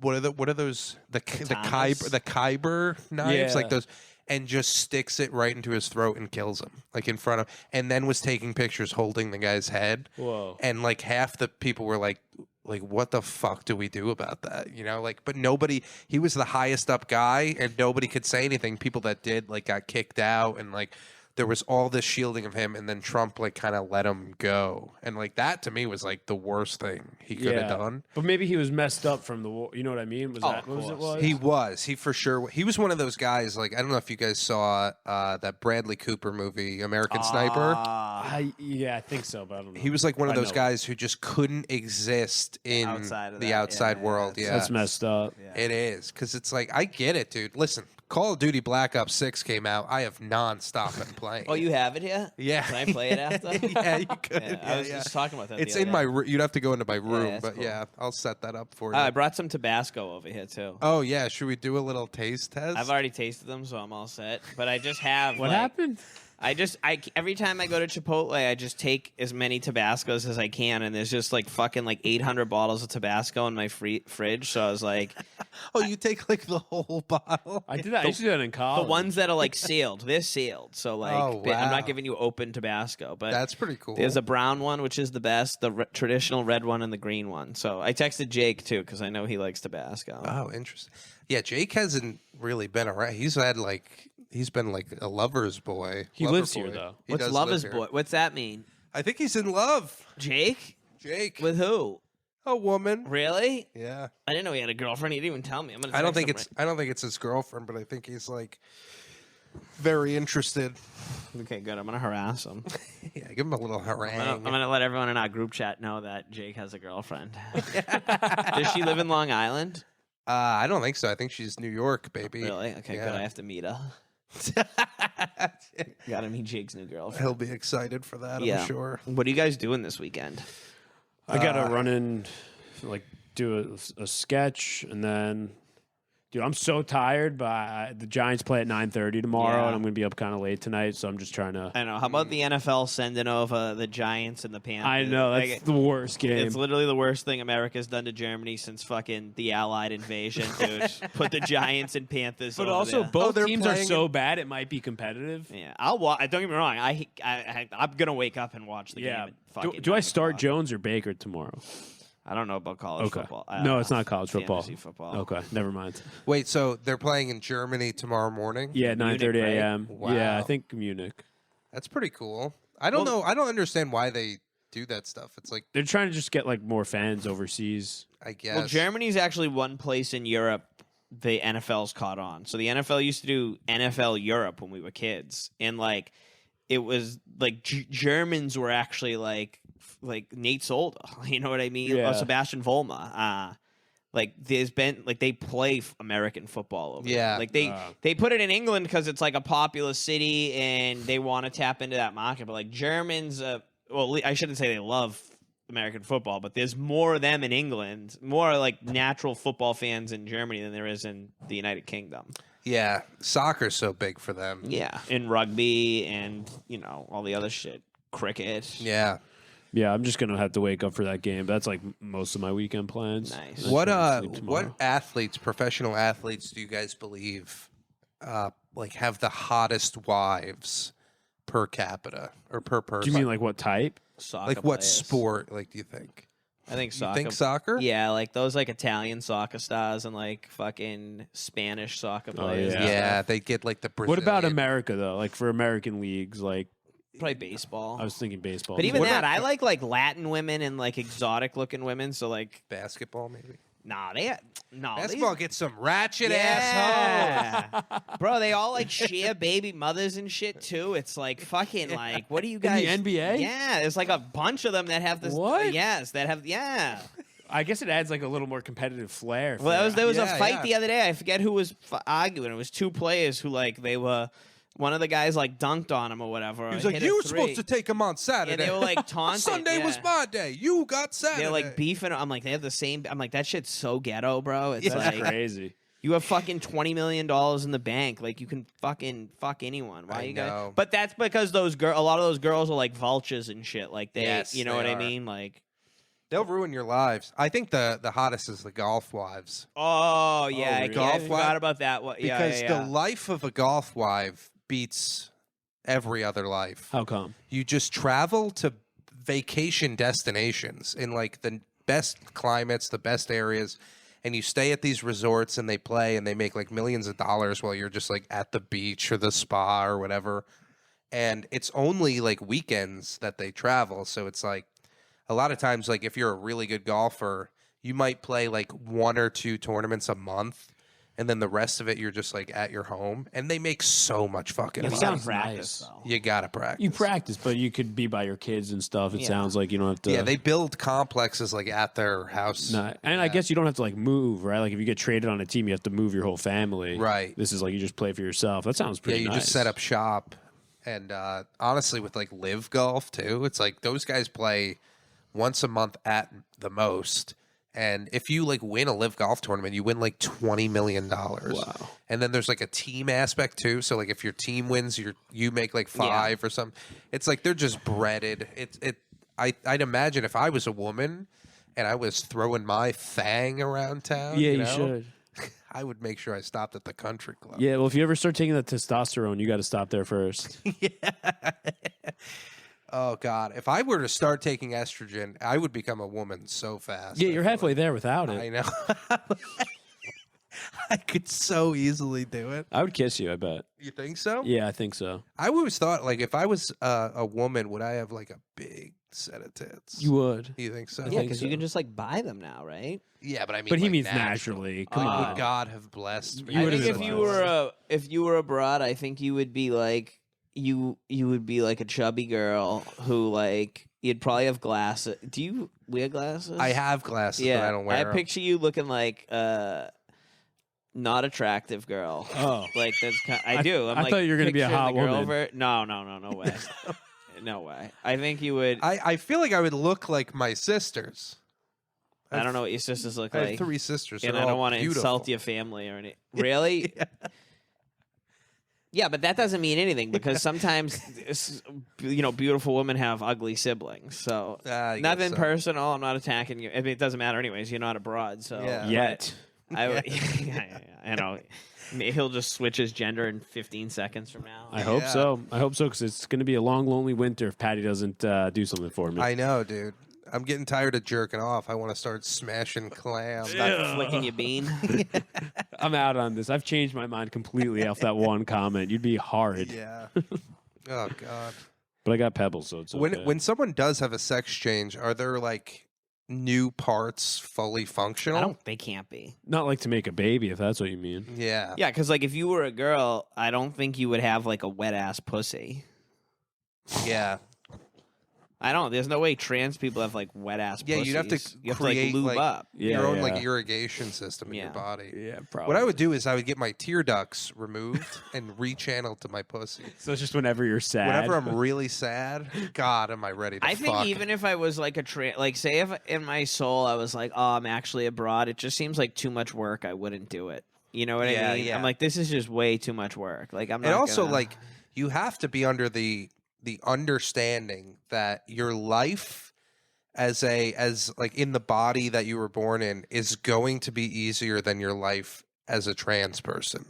B: what are those the Kyber knives,
A: Yeah.
B: like those, and just sticks it right into his throat and kills him, like in front of, and then was taking pictures holding the guy's head.
A: Whoa.
B: And like half the people were like what the fuck do we do about that, you know? Like, but nobody, he was the highest up guy and nobody could say anything. People that did like got kicked out, and like there was all this shielding of him, and then Trump like kind of let him go, and like that to me was like the worst thing he could have done.
A: But maybe he was messed up from the war. You know what I mean? Was that
C: of
A: what was it
C: course.
B: He for sure, he was one of those guys. Like, I don't know if you guys saw that Bradley Cooper movie, American Sniper.
A: Yeah, I think so, but I don't know.
B: He was like one of
A: I
B: those
A: know.
B: guys who just couldn't exist in
C: Outside of
B: the
C: that,
B: outside
C: yeah,
B: world. Yeah,
A: That's messed up.
B: it is, because it's like, I get it, dude. Listen, Call of Duty Black Ops 6 came out. I have nonstop been playing.
C: Oh, you have it here?
B: Yeah.
C: Can I play it after?
B: Yeah, you could.
C: Yeah,
B: Yeah,
C: I was
B: yeah.
C: just talking about that.
B: It's
C: the
B: in
C: other
B: my.
C: day.
B: You'd have to go into my room,
C: that's
B: but
C: cool.
B: yeah, I'll set that up for you.
C: I brought some Tabasco over here too.
B: Oh yeah, should we do a little taste test?
C: I've already tasted them, so I'm all set. But I just have.
A: What
C: like,
A: happened?
C: Every time I go to Chipotle, I just take as many Tabascos as I can, and there's just like fucking like 800 bottles of Tabasco in my fridge. So I was like,
B: Oh, you take like the whole bottle?
A: I did that. I used to do that in
C: the
A: college.
C: ones that are like sealed, they're sealed. So like,
B: Oh,
C: I'm
B: wow.
C: not giving you open Tabasco, but
B: That's pretty cool.
C: there's a brown one, which is the best, the traditional red one, and the green one. So I texted Jake too because I know he likes Tabasco.
B: Oh, interesting. Yeah, Jake hasn't really been around. He's been like a lover's boy.
A: He
B: Lover
A: lives here,
B: boy.
A: though.
B: He
C: What's
B: does
C: Lover's
B: live here.
C: Boy? What's that mean?
B: I think he's in love.
C: Jake?
B: Jake,
C: With who?
B: a woman.
C: Really?
B: Yeah.
C: I didn't know he had a girlfriend. He didn't even tell me. I'm gonna.
B: I don't
C: text
B: think
C: him
B: it's his girlfriend, but I think he's like very interested.
C: Okay, good. I'm gonna harass him.
B: Yeah, give him a little harangue.
C: I'm gonna let everyone in our group chat know that Jake has a girlfriend. Does she live in Long Island?
B: I don't think so. I think she's New York, baby.
C: Really? Okay,
B: Yeah.
C: good. I have to meet her. Gotta meet Jake's new girlfriend.
B: He'll be excited for that,
C: Yeah.
B: I'm sure.
C: What are you guys doing this weekend?
A: I gotta run in, like, do a sketch, and then, dude, I'm so tired. But the Giants play at 9:30 tomorrow,
C: Yeah.
A: and I'm gonna be up kind of late tonight. So I'm just trying to.
C: I know. How about the NFL sending over the Giants and the Panthers?
A: I know that's
C: Like,
A: the worst game.
C: it's literally the worst thing America's done to Germany since fucking the Allied invasion, dude. Put the Giants and Panthers
A: But
C: over
A: also,
C: there.
A: both
B: they're
A: teams are
B: playing
A: so bad it might be competitive.
C: Yeah, I'll watch. Don't get me wrong. I'm gonna wake up and watch the game.
A: Yeah.
C: At fucking
A: Do I
C: 9
A: start
C: o'clock.
A: Jones or Baker tomorrow?
C: I don't know about college
A: Okay.
C: football.
A: No, it's not college football.
C: Fantasy football.
A: Okay, never mind.
B: Wait, so they're playing in Germany tomorrow morning?
A: Yeah, 9:30
C: right?
A: a.m.
B: Wow.
A: Yeah, I think Munich.
B: That's pretty cool. I don't know. I don't understand why they do that stuff. It's like,
A: They're trying to just get like more fans overseas.
B: I guess.
C: Well, Germany's actually one place in Europe the NFL's caught on. So the NFL used to do NFL Europe when we were kids, and like it was like Germans were actually like Nate Solder, you know what I mean?
A: Yeah.
C: Or Sebastian Vollmer. Like there's been like they play American football over
B: Yeah.
C: there. Like they put it in England because it's like a populous city and they want to tap into that market. But like Germans, well, I shouldn't say they love American football, but there's more of them in England, more like natural football fans in Germany than there is in the United Kingdom.
B: Yeah, soccer's so big for them.
C: Yeah, in rugby and all the other shit, cricket.
B: Yeah.
A: Yeah, I'm just gonna have to wake up for that game. That's like most of my weekend plans.
C: Nice.
A: And
B: What
A: try to sleep tomorrow.
B: what athletes, professional athletes, do you guys believe like have the hottest wives per capita or per person?
A: Do you mean like what type?
C: Soccer
B: like what
C: players.
B: sport? Like, do you think?
C: I think
B: You
C: soccer.
B: think soccer?
C: Yeah, like those like Italian soccer stars and like fucking Spanish soccer players.
A: yeah.
C: and
B: Yeah,
C: stuff.
B: they get like the
A: What
B: Brazilian.
A: about America though? Like for American leagues, like
C: Probably baseball.
A: I was thinking baseball.
C: But even
B: What
C: that,
B: about-
C: I like Latin women and like exotic looking women. So like,
B: basketball? Maybe basketball gets some ratchet asshole.
C: Yeah. Bro, they all like share baby mothers and shit too. It's like fucking like, what do you
A: in
C: guys?
A: the NBA?
C: Yeah, there's like a bunch of them that have this.
A: What?
C: Yes, that have. Yeah.
A: I guess it adds like a little more competitive flair.
C: Well, there was a
B: Yeah,
C: fight
B: yeah.
C: the other day. I forget who was arguing. It was two players who like they were. One of the guys like dunked on him or whatever.
B: He was
C: or
B: like,
C: hit a
B: "You were
C: three."
B: supposed to take him on Saturday."
C: Yeah, they were like taunting.
B: Sunday was my day. You got Saturday.
C: They're like beefing. I'm like, they have the same. I'm like, that shit's so ghetto, bro. It's
B: Yeah.
C: like
A: crazy.
C: you have fucking $20 million in the bank. Like you can fucking fuck anyone. Why
B: I
C: you guys?
B: know.
C: But that's because a lot of those girls are like vultures and shit. Like they,
B: Yes,
C: you know
B: they
C: what I
B: are.
C: mean? Like,
B: They'll ruin your lives. I think the hottest is the golf wives
C: oh yeah,
A: really?
C: I
B: Golf
C: forgot
B: wife?
C: about that. What? Yeah,
B: because
C: yeah,
B: the life of a golf wife beats every other life.
A: How come?
B: You just travel to vacation destinations in like the best climates, the best areas, and you stay at these resorts and they play and they make like millions of dollars while you're just like at the beach or the spa or whatever. And it's only like weekends that they travel. So it's like a lot of times, like if you're a really good golfer, you might play like 1 or 2 tournaments a month. And then the rest of it, you're just like at your home, and they make so much fucking
A: It
B: money.
A: sounds
C: practice,
A: nice.
C: though.
B: You gotta practice.
A: You practice, but you could be by your kids and stuff. It
C: Yeah.
A: sounds like you don't have to.
B: Yeah, they build complexes like at their house.
A: No, and I guess you don't have to like move, right? Like if you get traded on a team, you have to move your whole family.
B: Right.
A: This is like you just play for yourself. That sounds
B: Yeah,
A: pretty
B: you
A: nice.
B: just set up shop. And honestly, with like live golf too, it's like those guys play once a month at the most. And if you like win a live golf tournament, you win like $20 million.
A: Wow.
B: And then there's like a team aspect too. So like if your team wins, you make like 5 or something. It's like they're just breaded. I'd imagine if I was a woman and I was throwing my thang around town,
A: Yeah,
B: you
A: you
B: know,
A: should.
B: I would make sure I stopped at the country club.
A: Yeah, well, if you ever start taking that testosterone, you got to stop there first.
B: Oh God! If I were to start taking estrogen, I would become a woman so fast.
A: Yeah,
B: I
A: you're
B: feel
A: halfway there without
B: like.
A: it.
B: I know. I could so easily do it.
A: I would kiss you, I bet.
B: You think so?
A: Yeah, I think so.
B: I always thought like if I was a woman, would I have like a big set of tits.
A: You would.
B: You think so?
C: Yeah,
A: think
C: because you
A: so.
C: can just like buy them now, right?
B: Yeah, but I mean,
A: But he
B: like,
A: means naturally. Come
B: Like,
A: on.
B: would God have blessed me?
A: You
C: I
A: would've
C: think
A: been
C: if you were abroad, I think you would be like you would be like a chubby girl who like you'd probably have glasses. Do you wear glasses?
B: I have glasses,
C: Yeah,
B: but I don't wear
C: I
B: them.
C: picture you looking like not attractive girl.
A: Oh.
C: Like that's I do. I'm
A: I
C: like,
A: thought you were gonna be a
C: picturing
A: hot
C: the girl
A: woman.
C: no way. No way. I think you would.
B: I feel like I would look like my sisters.
C: I don't know what your sisters look
B: I
C: like.
B: have 3 sisters.
C: And
B: They're
C: I don't
B: all
C: want to
B: beautiful.
C: insult your family or anything. Really? Yeah, but that doesn't mean anything because sometimes, beautiful women have ugly siblings. So
B: I guess
C: nothing
B: so.
C: personal. I'm not attacking you. I mean, it doesn't matter anyways. You're not abroad, so
B: Yeah.
A: Yet.
C: I know. He'll just switch his gender in 15 seconds from now.
A: I hope
B: Yeah.
A: so. I hope so because it's going to be a long, lonely winter if Patty doesn't do something for me.
B: I know, dude. I'm getting tired of jerking off. I want to start smashing clams.
C: Start flicking your bean.
A: I'm out on this. I've changed my mind completely off that one comment. You'd be horrid.
B: Yeah. Oh God.
A: But I got Pebbles, so it's okay.
B: When someone does have a sex change, are there like new parts fully functional?
C: They can't be.
A: Not like to make a baby, if that's what you mean.
B: Yeah.
C: Yeah, because like if you were a girl, I don't think you would have like a wet ass pussy.
B: Yeah.
C: I don't. There's no way trans people have like wet ass.
B: Yeah, you'd have to
C: pussies. You have to
B: create,
C: like lube
B: like,
C: up.
A: Yeah,
B: Your own
A: yeah.
B: like irrigation system in
C: Yeah.
B: your body.
A: Yeah, probably.
B: What I would do is I would get my tear ducts removed and rechanneled to my pussy.
A: So it's just whenever you're sad.
B: Whenever I'm really sad, God, am I ready to
C: I think
B: fuck.
C: even if I was like like say if in my soul I was like, oh, I'm actually abroad, it just seems like too much work. I wouldn't do it. You know what
B: Yeah,
C: I mean?
B: yeah.
C: I'm like, this is just way too much work. Like I'm not.
B: And also,
C: gonna-
B: like, you have to be under the understanding that your life as like in the body that you were born in is going to be easier than your life as a trans person.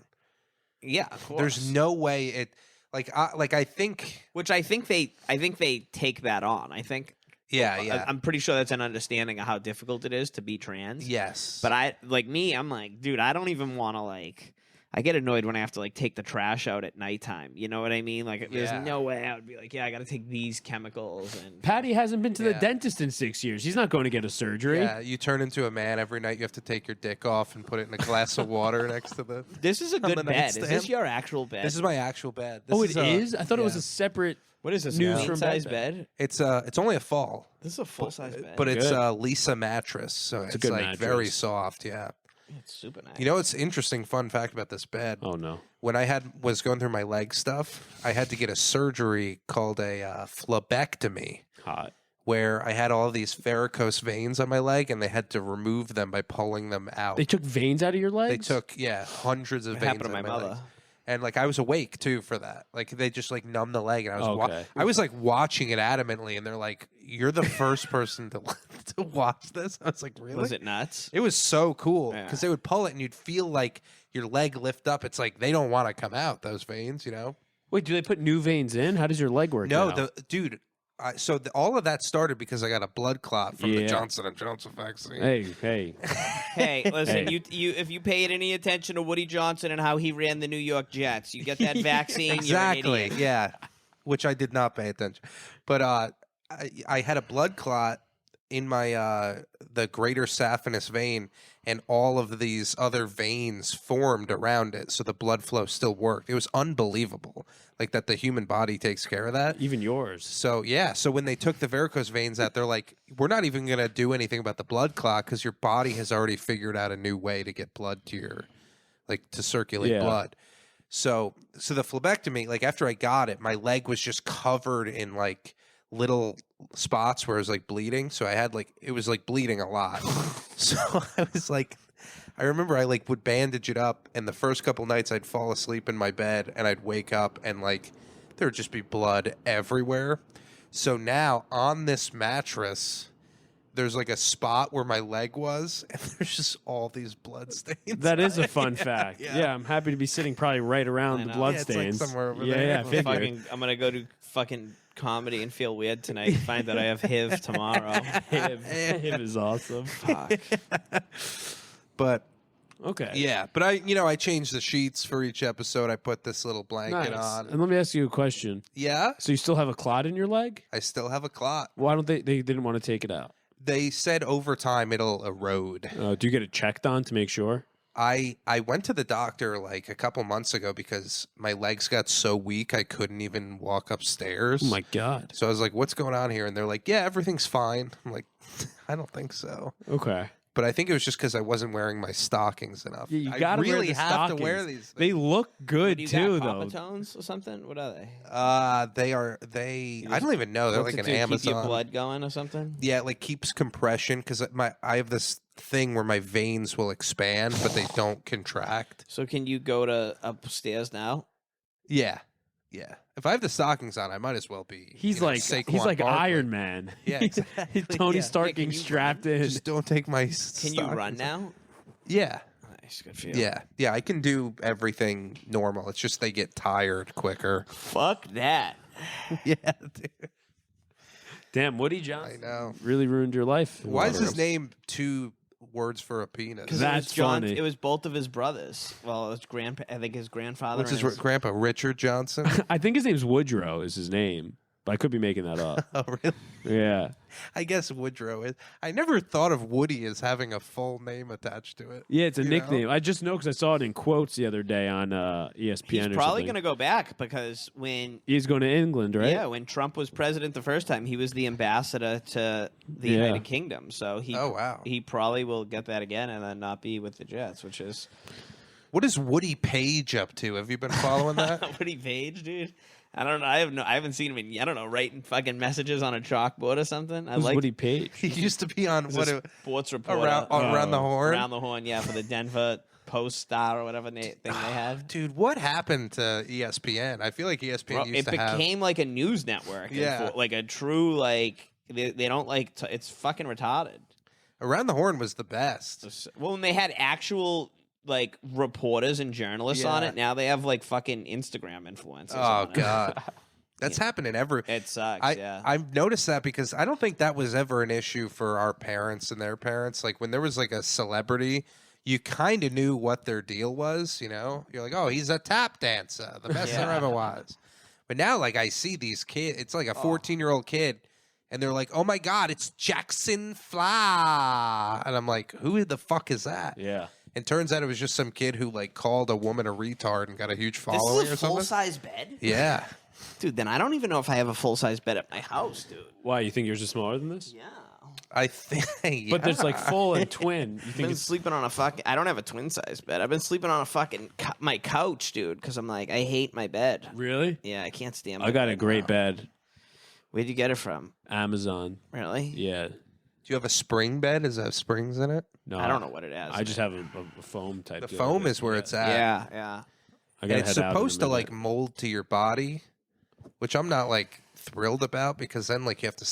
C: yeah, of course.
B: There's no way it I think
C: Which I think they take that on. I think.
B: yeah.
C: I'm pretty sure that's an understanding of how difficult it is to be trans.
B: Yes.
C: But I'm like, dude, I don't even want to like. I get annoyed when I have to like take the trash out at nighttime. You know what I mean? Like, there's
B: Yeah.
C: no way I would be like, yeah, I got to take these chemicals and.
A: Patty hasn't been to the
B: Yeah.
A: dentist in 6 years. He's not going to get a surgery.
B: Yeah, you turn into a man every night. You have to take your dick off and put it in a glass of water next to the.
C: This is a
B: On
C: good
B: the
C: bed. Is
B: nightstand.
C: this your actual bed?
B: This is my actual bed. This
A: Oh, it is? I thought it was
B: yeah.
A: a separate.
C: what is this?
A: news
C: Queen
A: from
C: size
A: bed.
C: bed?
B: It's only a fall,
C: This is a full size bed.
B: but it's
A: Good.
B: a Lisa mattress, so it's
A: a good
B: like very
A: mattress.
B: soft. Yeah.
C: it's super nice.
B: You know, it's interesting fun fact about this bed.
A: Oh, no.
B: When I was going through my leg stuff, I had to get a surgery called a phlebectomy,
A: Hot.
B: where I had all these varicose veins on my leg, and they had to remove them by pulling them out.
A: They took veins out of your
B: They
A: legs?
B: took hundreds of
C: What
B: veins
C: happened to
B: out
C: my
B: of
C: mother?
B: legs. And like I was awake too for that. Like they just like numbed the leg, and I was
A: Okay.
B: I was like watching it adamantly, and they're like, "You're the first person to to watch this." I was like, "Really?"
C: Was it nuts?
B: It was so cool
C: Yeah.
B: because they would pull it, and you'd feel like your leg lift up. It's like they don't want to come out, those veins, you know.
A: Wait, do they put new veins in? How does your leg work
B: No,
A: now?
B: dude. All of that started because I got a blood clot from the
A: Yeah.
B: Johnson and Johnson vaccine.
A: Hey.
C: Hey, listen,
A: Hey.
C: you if you paid any attention to Woody Johnson and how he ran the New York Jets, you get that vaccine.
B: Exactly.
C: You're an idiot.
B: Yeah. Which I did not pay attention. But I had a blood clot in my the greater saphenous vein, and all of these other veins formed around it, so the blood flow still worked. It was unbelievable, like that the human body takes care of that.
A: Even yours.
B: So yeah, so when they took the varicose veins out, they're like, we're not even gonna do anything about the blood clot because your body has already figured out a new way to get blood to your, like to circulate
A: Yeah.
B: blood. So the phlebectomy, like after I got it, my leg was just covered in like little spots where it was like bleeding. So I had like, it was like bleeding a lot. So I was like, I remember I like would bandage it up, and the first couple nights I'd fall asleep in my bed and I'd wake up and like there would just be blood everywhere. So now on this mattress, there's like a spot where my leg was, and there's just all these blood stains.
A: That is a fun fact.
B: Yeah.
A: Yeah. I'm happy to be sitting probably right around
C: I
A: the
C: know.
A: blood
B: Yeah, it's like
A: stains.
B: somewhere over
A: yeah,
B: there.
A: yeah, I
B: Well,
A: figured.
C: I'm gonna go to fucking comedy and feel weird tonight and find that I have HIV tomorrow.
A: Him is awesome.
C: Fuck.
B: But
A: Okay.
B: Yeah, but I changed the sheets for each episode. I put this little blanket
A: Nice.
B: on.
A: And let me ask you a question.
B: Yeah,
A: So you still have a clot in your leg?
B: I still have a clot.
A: Why don't they didn't want to take it out?
B: They said over time it'll erode.
A: Do you get it checked on to make sure?
B: I went to the doctor like a couple months ago because my legs got so weak I couldn't even walk upstairs.
A: Oh my God.
B: So I was like, "What's going on here?" And they're like, "Yeah, everything's fine." I'm like, "I don't think so."
A: Okay.
B: But I think it was just because I wasn't wearing my stockings enough.
A: Yeah, you
B: I
A: gotta
B: really
A: wear the
B: have to wear
A: stockings.
B: these. Things.
A: They look good
C: You
A: too,
C: got
A: though.
C: Copatones or something? What are they?
B: They. I don't even know. They're
C: What's
B: like
C: it
B: an
C: do,
B: Amazon.
C: Keep your blood going or something?
B: Yeah, it like keeps compression because I have this thing where my veins will expand but they don't contract.
C: So can you go to upstairs now?
B: Yeah. If I have the stockings on, I might as well be.
A: He's
B: you know,
A: like
B: Saquon
A: Iron
B: Barkley.
A: Man.
B: Yeah, exactly.
A: Tony
B: Yeah.
A: Stark
C: Yeah, can
A: getting
C: you
A: strapped in.
B: Just don't take my.
C: Can you run now?
B: Yeah.
C: Nice, good for you.
B: Yeah. I can do everything normal. It's just they get tired quicker.
C: Fuck that.
B: Yeah, dude.
A: Damn, Woody Johnson.
B: I know.
A: Really ruined your life.
B: Why is his name 2 words for a penis?
C: Because
A: That's funny.
C: It was both of his brothers. Well, it was I think his grandfather.
B: What's
C: and
B: his grandpa? Richard Johnson?
A: I think his name's Woodrow is his name, but I could be making that up.
B: Oh, really?
A: Yeah.
B: I guess Woodrow is. I never thought of Woody as having a full name attached to it.
A: Yeah, it's a
B: You know?
A: nickname. I just know because I saw it in quotes the other day on ESPN
C: He's
A: or
C: probably
A: something.
C: going to go back because when
A: He's going to England, right?
C: yeah, when Trump was president the first time, he was the ambassador to the
A: Yeah.
C: United Kingdom. So
B: Oh, wow.
C: he probably will get that again and then not be with the Jets, which is
B: What is Woody Page up to? Have you been following that?
C: Woody Page, dude. I don't know. I haven't seen him in. I don't know, writing fucking messages on a chalkboard or something. I
A: Who's
C: like
A: Woody Page?
B: He used to be on
C: He's
B: what
C: a sports reporter
B: around the horn.
C: around the horn. Yeah, for the Denver Post Star or whatever thing they had.
B: Dude, what happened to ESPN? I feel like ESPN
C: Bro,
B: used
C: it
B: to have.
C: became like a news network.
B: Yeah.
C: like a true like they don't like. It's fucking retarded.
B: Around the Horn was the best.
C: Well, when they had actual like reporters and journalists on
B: Yeah.
C: it, now they have like fucking Instagram influencers.
B: Oh
C: on it.
B: God, that's happening every.
C: It sucks. Yeah.
B: I've noticed that because I don't think that was ever an issue for our parents and their parents. Like when there was like a celebrity, you kind of knew what their deal was. You know, you're like, oh, he's a tap dancer, the best there
C: Yeah.
B: ever was. But now, like, I see these kids. It's like a 14-year-old kid, and they're like, oh my God, it's Jackson Fly, and I'm like, who the fuck is that?
A: Yeah.
B: And turns out it was just some kid who like called a woman a retard and got a huge
C: This
B: following
C: is
B: or
C: a full
B: something.
C: size bed,
B: Yeah.
C: dude. Then I don't even know if I have a full size bed at my house, dude.
A: Why, you think yours is smaller than this?
C: Yeah.
B: I think.
A: But there's like
B: yeah.
A: full and twin. You
C: I've
A: think
C: been
A: it's
C: sleeping on a fucking. I don't have a twin size bed. I've been sleeping on a fucking my couch, dude. Because I'm like, I hate my bed.
A: really?
C: Yeah, I can't stand. My
A: I got a
C: bed
A: great
C: now.
A: bed.
C: Where'd you get it from?
A: Amazon.
C: Really?
A: Yeah.
B: Do you have a spring bed? Does it have springs in it?
A: No,
C: I don't know what it is.
A: I just have a foam type.
B: The
A: deal
B: foam
A: with
B: is
A: it.
B: where
A: Yeah.
B: it's at.
C: Yeah, yeah.
A: I
B: And
A: gotta
B: it's
A: head out in a
B: supposed to
A: minute.
B: like mold to your body, which I'm not like thrilled about because then like you have to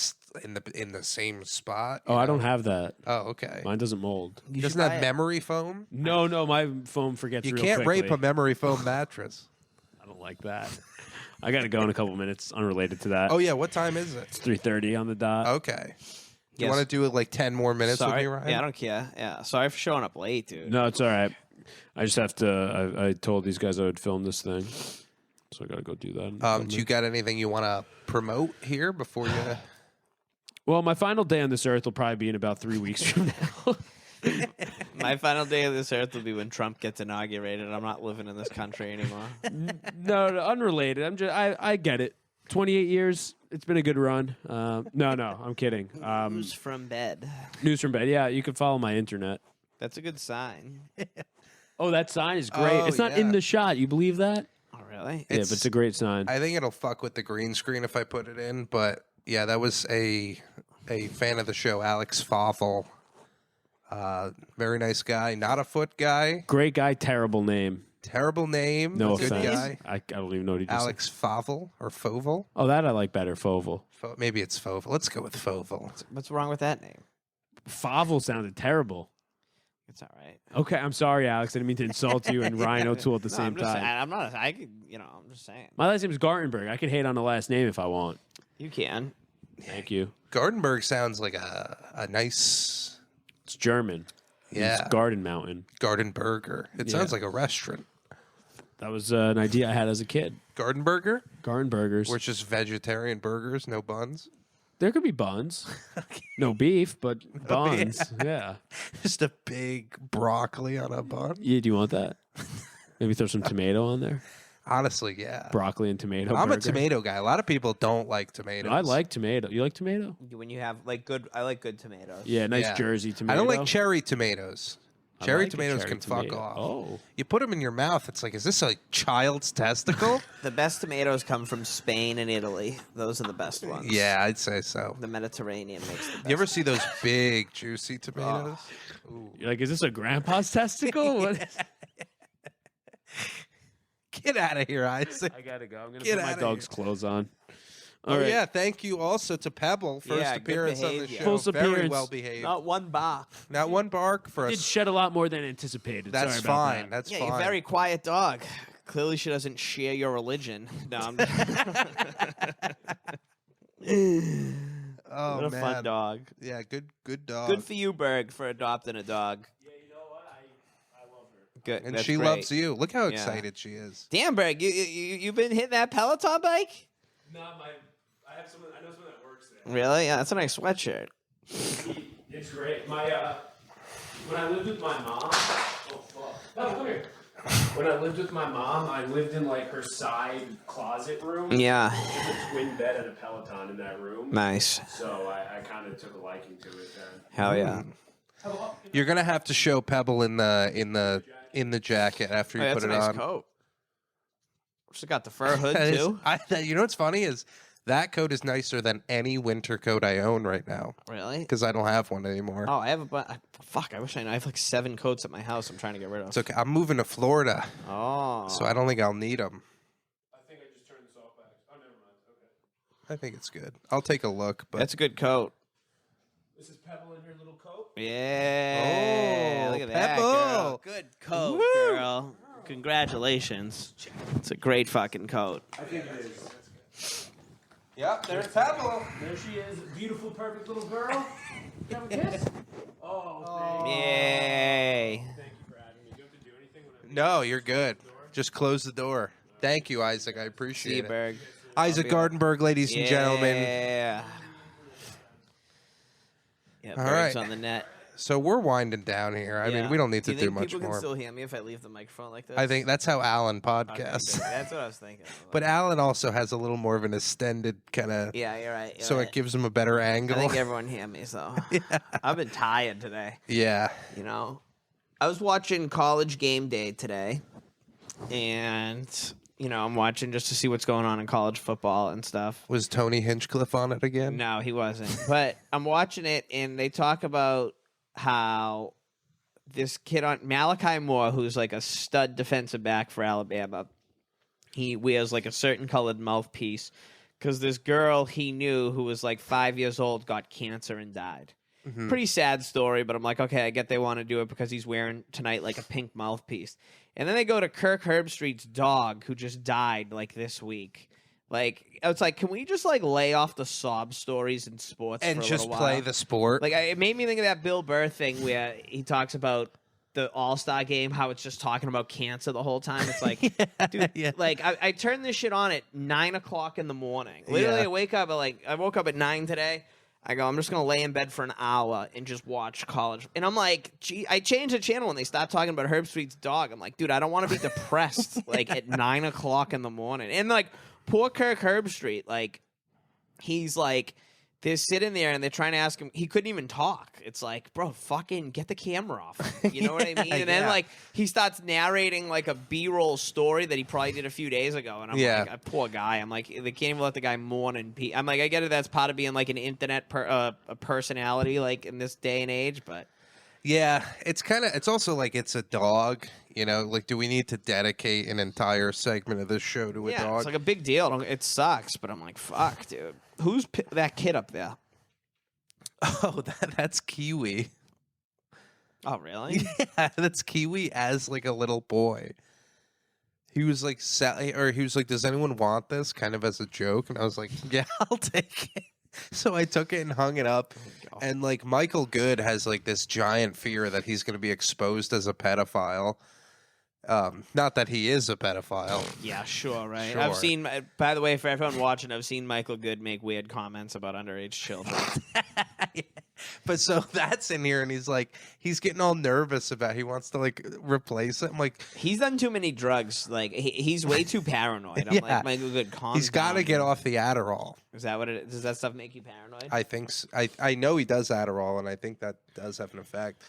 B: in the same spot.
A: Oh,
B: you
A: I don't
B: know?
A: have that.
B: Oh, okay.
A: Mine doesn't mold.
C: You
B: Doesn't
C: should
B: have
C: buy it.
B: memory foam.
A: No, my foam forgets
B: You
A: real
B: can't
A: quickly.
B: rape a memory foam mattress.
A: I don't like that. I got to go in a couple minutes. Unrelated to that.
B: Oh yeah, what time is it?
A: It's 3:30 on the dot.
B: Okay. You
C: Yes.
B: want to do it like 10 more minutes
C: Sorry.
B: with me, Ryan?
C: Yeah, I don't care. Yeah, sorry for showing up late, dude.
A: No, it's all right. I just have to. I told these guys I would film this thing, so I got to go do that. in a couple
B: Do you got anything you want to promote here before you?
A: Well, my final day on this earth will probably be in about 3 weeks from now.
C: My final day of this earth will be when Trump gets inaugurated. I'm not living in this country anymore.
A: no, unrelated. I get it. 28 years. It's been a good run. No, I'm kidding.
C: News from bed.
A: News from bed. Yeah, you can follow my internet.
C: That's a good sign.
A: Oh, that sign is great.
B: Oh,
A: It's not
B: yeah.
A: in the shot. You believe that?
C: Oh, really?
A: Yeah, but it's a great sign.
B: I think it'll fuck with the green screen if I put it in, but yeah, that was a fan of the show, Alex Foffel. Very nice guy, not a foot guy.
A: Great guy, terrible name.
B: Terrible name.
A: No
B: good
A: offense.
B: guy.
A: I don't even know what he just
B: Alex Fovel or Fovel.
A: Oh, that I like better. Fovel.
B: Maybe it's Fovel. Let's go with Fovel.
C: What's wrong with that name?
A: Fovel sounded terrible.
C: It's all right.
A: Okay, I'm sorry, Alex. I didn't mean to insult you and Ryan O'Toole at the
C: No,
A: same
C: I'm just saying,
A: time.
C: I'm not. I could. I'm just saying.
A: My last name is Gartenberg. I can hate on the last name if I want.
C: You can.
A: Thank you.
B: Gartenberg sounds like a nice.
A: It's German.
B: Yeah.
A: It's Garden Mountain.
B: Gartenberger. It sounds like a restaurant.
A: That was an idea I had as a kid.
B: Gartenberger?
A: Garden burgers.
B: Where it's just vegetarian burgers, no buns?
A: There could be buns. No beef, but buns. Yeah.
B: Just a big broccoli on a bun?
A: Yeah, do you want that? Maybe throw some tomato on there.
B: Honestly, yeah.
A: Broccoli and tomato.
B: I'm
A: burger.
B: a tomato guy. A lot of people don't like tomatoes.
A: I like tomato. You like tomato?
C: When you have like good, I like good tomatoes.
A: Yeah, nice
B: Yeah.
A: Jersey tomato.
B: I don't like cherry tomatoes.
A: I
B: Cherry
A: like a
B: tomatoes
A: cherry
B: can fuck
A: tomato.
B: off.
A: Oh.
B: You put them in your mouth, it's like, is this a child's testicle?
C: The best tomatoes come from Spain and Italy. Those are the best ones.
B: Yeah, I'd say so.
C: The Mediterranean makes the best.
B: You ever see those big, juicy tomatoes?
A: You're like, is this a grandpa's testicle? What?
B: Get out of here, Isaac.
A: I gotta go. I'm gonna
B: Get
A: put my
B: outta
A: dog's clothes on. All
B: Oh,
A: right.
B: yeah. Thank you also to Pebble. First
C: Yeah, good
B: appearance on the
C: behavior.
B: show.
A: First
B: Very
A: appearance.
B: well behaved.
C: Not one bark.
B: Not one bark for
A: Did
B: us.
A: shed a lot more than anticipated.
B: That's
A: Sorry about
B: fine.
A: that.
B: That's
C: Yeah,
B: fine.
C: you're a very quiet dog. Clearly, she doesn't share your religion. No, I'm
B: Oh,
C: what a
B: man.
C: fun dog.
B: Yeah, good dog.
C: Good for you, Berg, for adopting a dog.
A: Yeah, you know what? I love her.
C: Good.
B: And
C: That's
B: she
C: great.
B: loves you. Look how
C: Yeah.
B: excited she is.
C: Damn, Berg, you've been hitting that Peloton bike?
A: No, I have someone. I know someone that works there.
C: Really? Yeah, that's a nice sweatshirt.
A: It's great. When I lived with my mom. Oh fuck! No, come here. When I lived with my mom, I lived in like her side closet room.
C: Yeah.
A: There's a twin bed and a Peloton in that room.
C: Nice.
A: So I kind of took a liking to it then.
C: Hell yeah.
B: You're gonna have to show Pebble in the jacket after you
C: Oh,
B: put
C: that's a
B: it
C: nice
B: on.
C: coat. She's got the fur hood,
B: That is-
C: too.
B: you know what's funny is that coat is nicer than any winter coat I own right now
C: Really?
B: because I don't have one anymore.
C: Oh, I have a fuck, I wish I knew. I have like 7 coats at my house I'm trying to get rid of.
B: It's okay. I'm moving to Florida,
C: Oh.
B: so I don't think I'll need them.
A: I think I just turned this off back. Oh, never mind. Okay.
B: I think it's good. I'll take a look. But
C: That's a good coat.
A: This is Pebble in her little coat.
C: Yeah.
B: Oh,
C: Look at that,
B: Pebble.
C: girl. Good coat,
B: Woo.
C: girl. Congratulations. It's a great fucking coat.
A: I think it is.
B: yep, there's Pebble.
A: There she is, beautiful, perfect little girl. You have a kiss? Oh,
C: Yay.
A: thank you for having me. Do you have to do anything when I leave?
B: No, you're good. Just close the door. Thank you, Isaac. I appreciate it.
C: Seaberg.
B: Isaac Gartenberg, ladies and gentlemen.
C: Yeah. Yeah,
B: All
C: Berg's
B: right.
C: on the net.
B: So we're winding down here. I mean, we don't need to
C: you
B: do
C: think
B: much
C: people
B: more.
C: can still hear me if I leave the microphone like this?
B: I think that's how Alan
C: Okay,
B: podcasts.
C: good. That's what I was thinking.
B: But Alan also has a little more of an extended kind of,
C: yeah, you're right. You're
B: so
C: right.
B: it gives him a better
C: I
B: angle.
C: think everyone hear me, so. I've been tired today,
B: Yeah.
C: you know. I was watching College Game Day today, and, you know, I'm watching just to see what's going on in college football and stuff.
B: Was Tony Hinchcliffe on it again?
C: No, he wasn't. But I'm watching it, and they talk about how this kid on Malachi Moore, who's like a stud defensive back for Alabama, he wears like a certain colored mouthpiece because this girl he knew who was like 5 years old got cancer and died. Pretty sad story, but I'm like, okay, I get they want to do it because he's wearing tonight like a pink mouthpiece. And then they go to Kirk Herbstreit's dog, who just died like this week. Like, it's like, can we just like lay off the sob stories in sports
B: And
C: for a
B: just
C: little
B: play
C: while?
B: the sport.
C: Like, it made me think of that Bill Burr thing where he talks about the All-Star game, how it's just talking about cancer the whole time. It's like, dude,
B: yeah.
C: like I turned this shit on at 9 o'clock in the morning. Literally,
B: Yeah.
C: I woke up at 9 today. I go, I'm just going to lay in bed for an hour and just watch college. And I'm like, gee, I changed the channel when they stopped talking about Herbstreit's dog. I'm like, dude, I don't want to be depressed like at 9 o'clock in the morning. And like, poor Kirk Herbstreit, like, he's like, they're sitting there and they're trying to ask him. He couldn't even talk. It's like, bro, fucking get the camera off. You know what I mean? And then,
B: Yeah.
C: like, he starts narrating, like, a B-roll story that he probably did a few days ago. And I'm
B: Yeah.
C: like, poor guy. I'm like, they can't even let the guy mourn. I'm like, I get it. That's part of being, like, an internet a personality, like, in this day and age. But
B: Yeah, it's also like it's a dog, you know, like do we need to dedicate an entire segment of this show to a
C: yeah,
B: dog?
C: it's like a big deal. It sucks, but I'm like, fuck, dude. Who's that kid up there?
B: Oh, that's Kiwi.
C: Oh, really?
B: Yeah, that's Kiwi as like a little boy. He was like, he was like, does anyone want this? Kind of as a joke. And I was like, yeah, I'll take it. So I took it and hung it up. And like Michael Good has like this giant fear that he's going to be exposed as a pedophile. Not that he is a pedophile.
C: Yeah, sure, right.
B: Sure.
C: I've seen. By the way, for everyone watching, I've seen Michael Good make weird comments about underage children.
B: But so that's in here, and he's getting all nervous about. He wants to like replace it. I'm like,
C: He's done too many drugs. Like he's way too paranoid. I'm
B: Yeah.
C: like, Michael Good, calm
B: he's got to
C: down.
B: get off the Adderall.
C: Is that what it is? Does that stuff make you paranoid?
B: I think I know he does Adderall, and I think that does have an effect.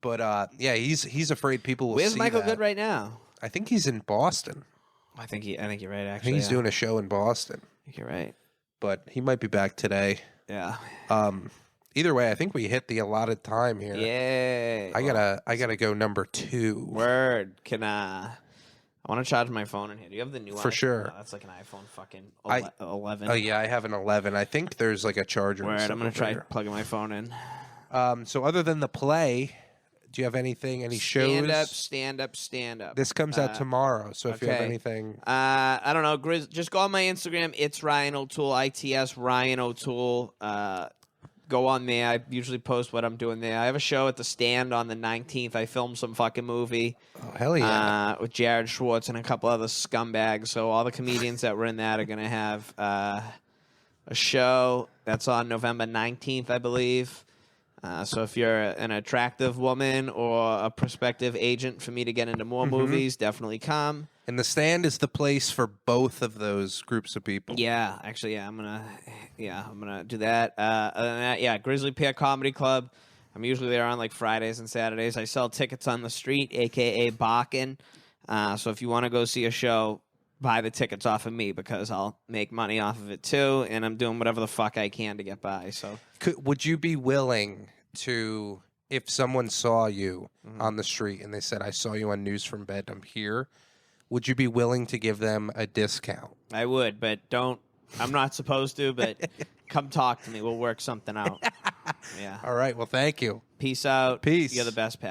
B: But yeah, he's afraid people will
C: Where's
B: see
C: Michael
B: that.
C: Good right now?
B: I think he's in Boston.
C: I think you're right.
B: I
C: Actually,
B: think he's
C: yeah.
B: doing a show in Boston,
C: I think you're right.
B: but he might be back today.
C: Yeah.
B: Either way, I think we hit the allotted time here.
C: Yay.
B: I gotta go number 2.
C: Word. Can I want to charge my phone in here. Do you have the new one?
B: For sure.
C: That's like an iPhone fucking
B: I-
C: 11.
B: Oh yeah, I have an 11. I think there's like a charger. and
C: Word.
B: stuff
C: I'm gonna
B: over
C: try
B: here.
C: plugging my phone in.
B: So other than the play, do you have anything? Any shows?
C: Stand up.
B: This comes out tomorrow. So if you have
C: okay.
B: anything,
C: I don't know. Grizz, just go on my Instagram. It's Ryan O'Toole. ITS Ryan O'Toole. Go on there. I usually post what I'm doing there. I have a show at the Stand on the 19th. I filmed some fucking movie.
B: oh hell yeah!
C: With Jared Schwartz and a couple other scumbags. So all the comedians that were in that are going to have a show that's on November 19th, I believe. So if you're an attractive woman or a prospective agent for me to get into more movies, definitely come.
B: And the Stand is the place for both of those groups of people.
C: Yeah, actually, I'm gonna do that. Other than that, yeah, Grizzly Pear Comedy Club. I'm usually there on like Fridays and Saturdays. I sell tickets on the street, aka Bakken. So if you want to go see a show, buy the tickets off of me because I'll make money off of it too, and I'm doing whatever the fuck I can to get by. So
B: Would you be willing to, if someone saw you on the street and they said, "I saw you on News from Bed, I'm here," would you be willing to give them a discount?
C: I would, but don't. I'm not supposed to, but come talk to me. We'll work something out. Yeah.
B: All right. Well, thank you.
C: Peace out.
B: Peace.
C: You're the best, Pat.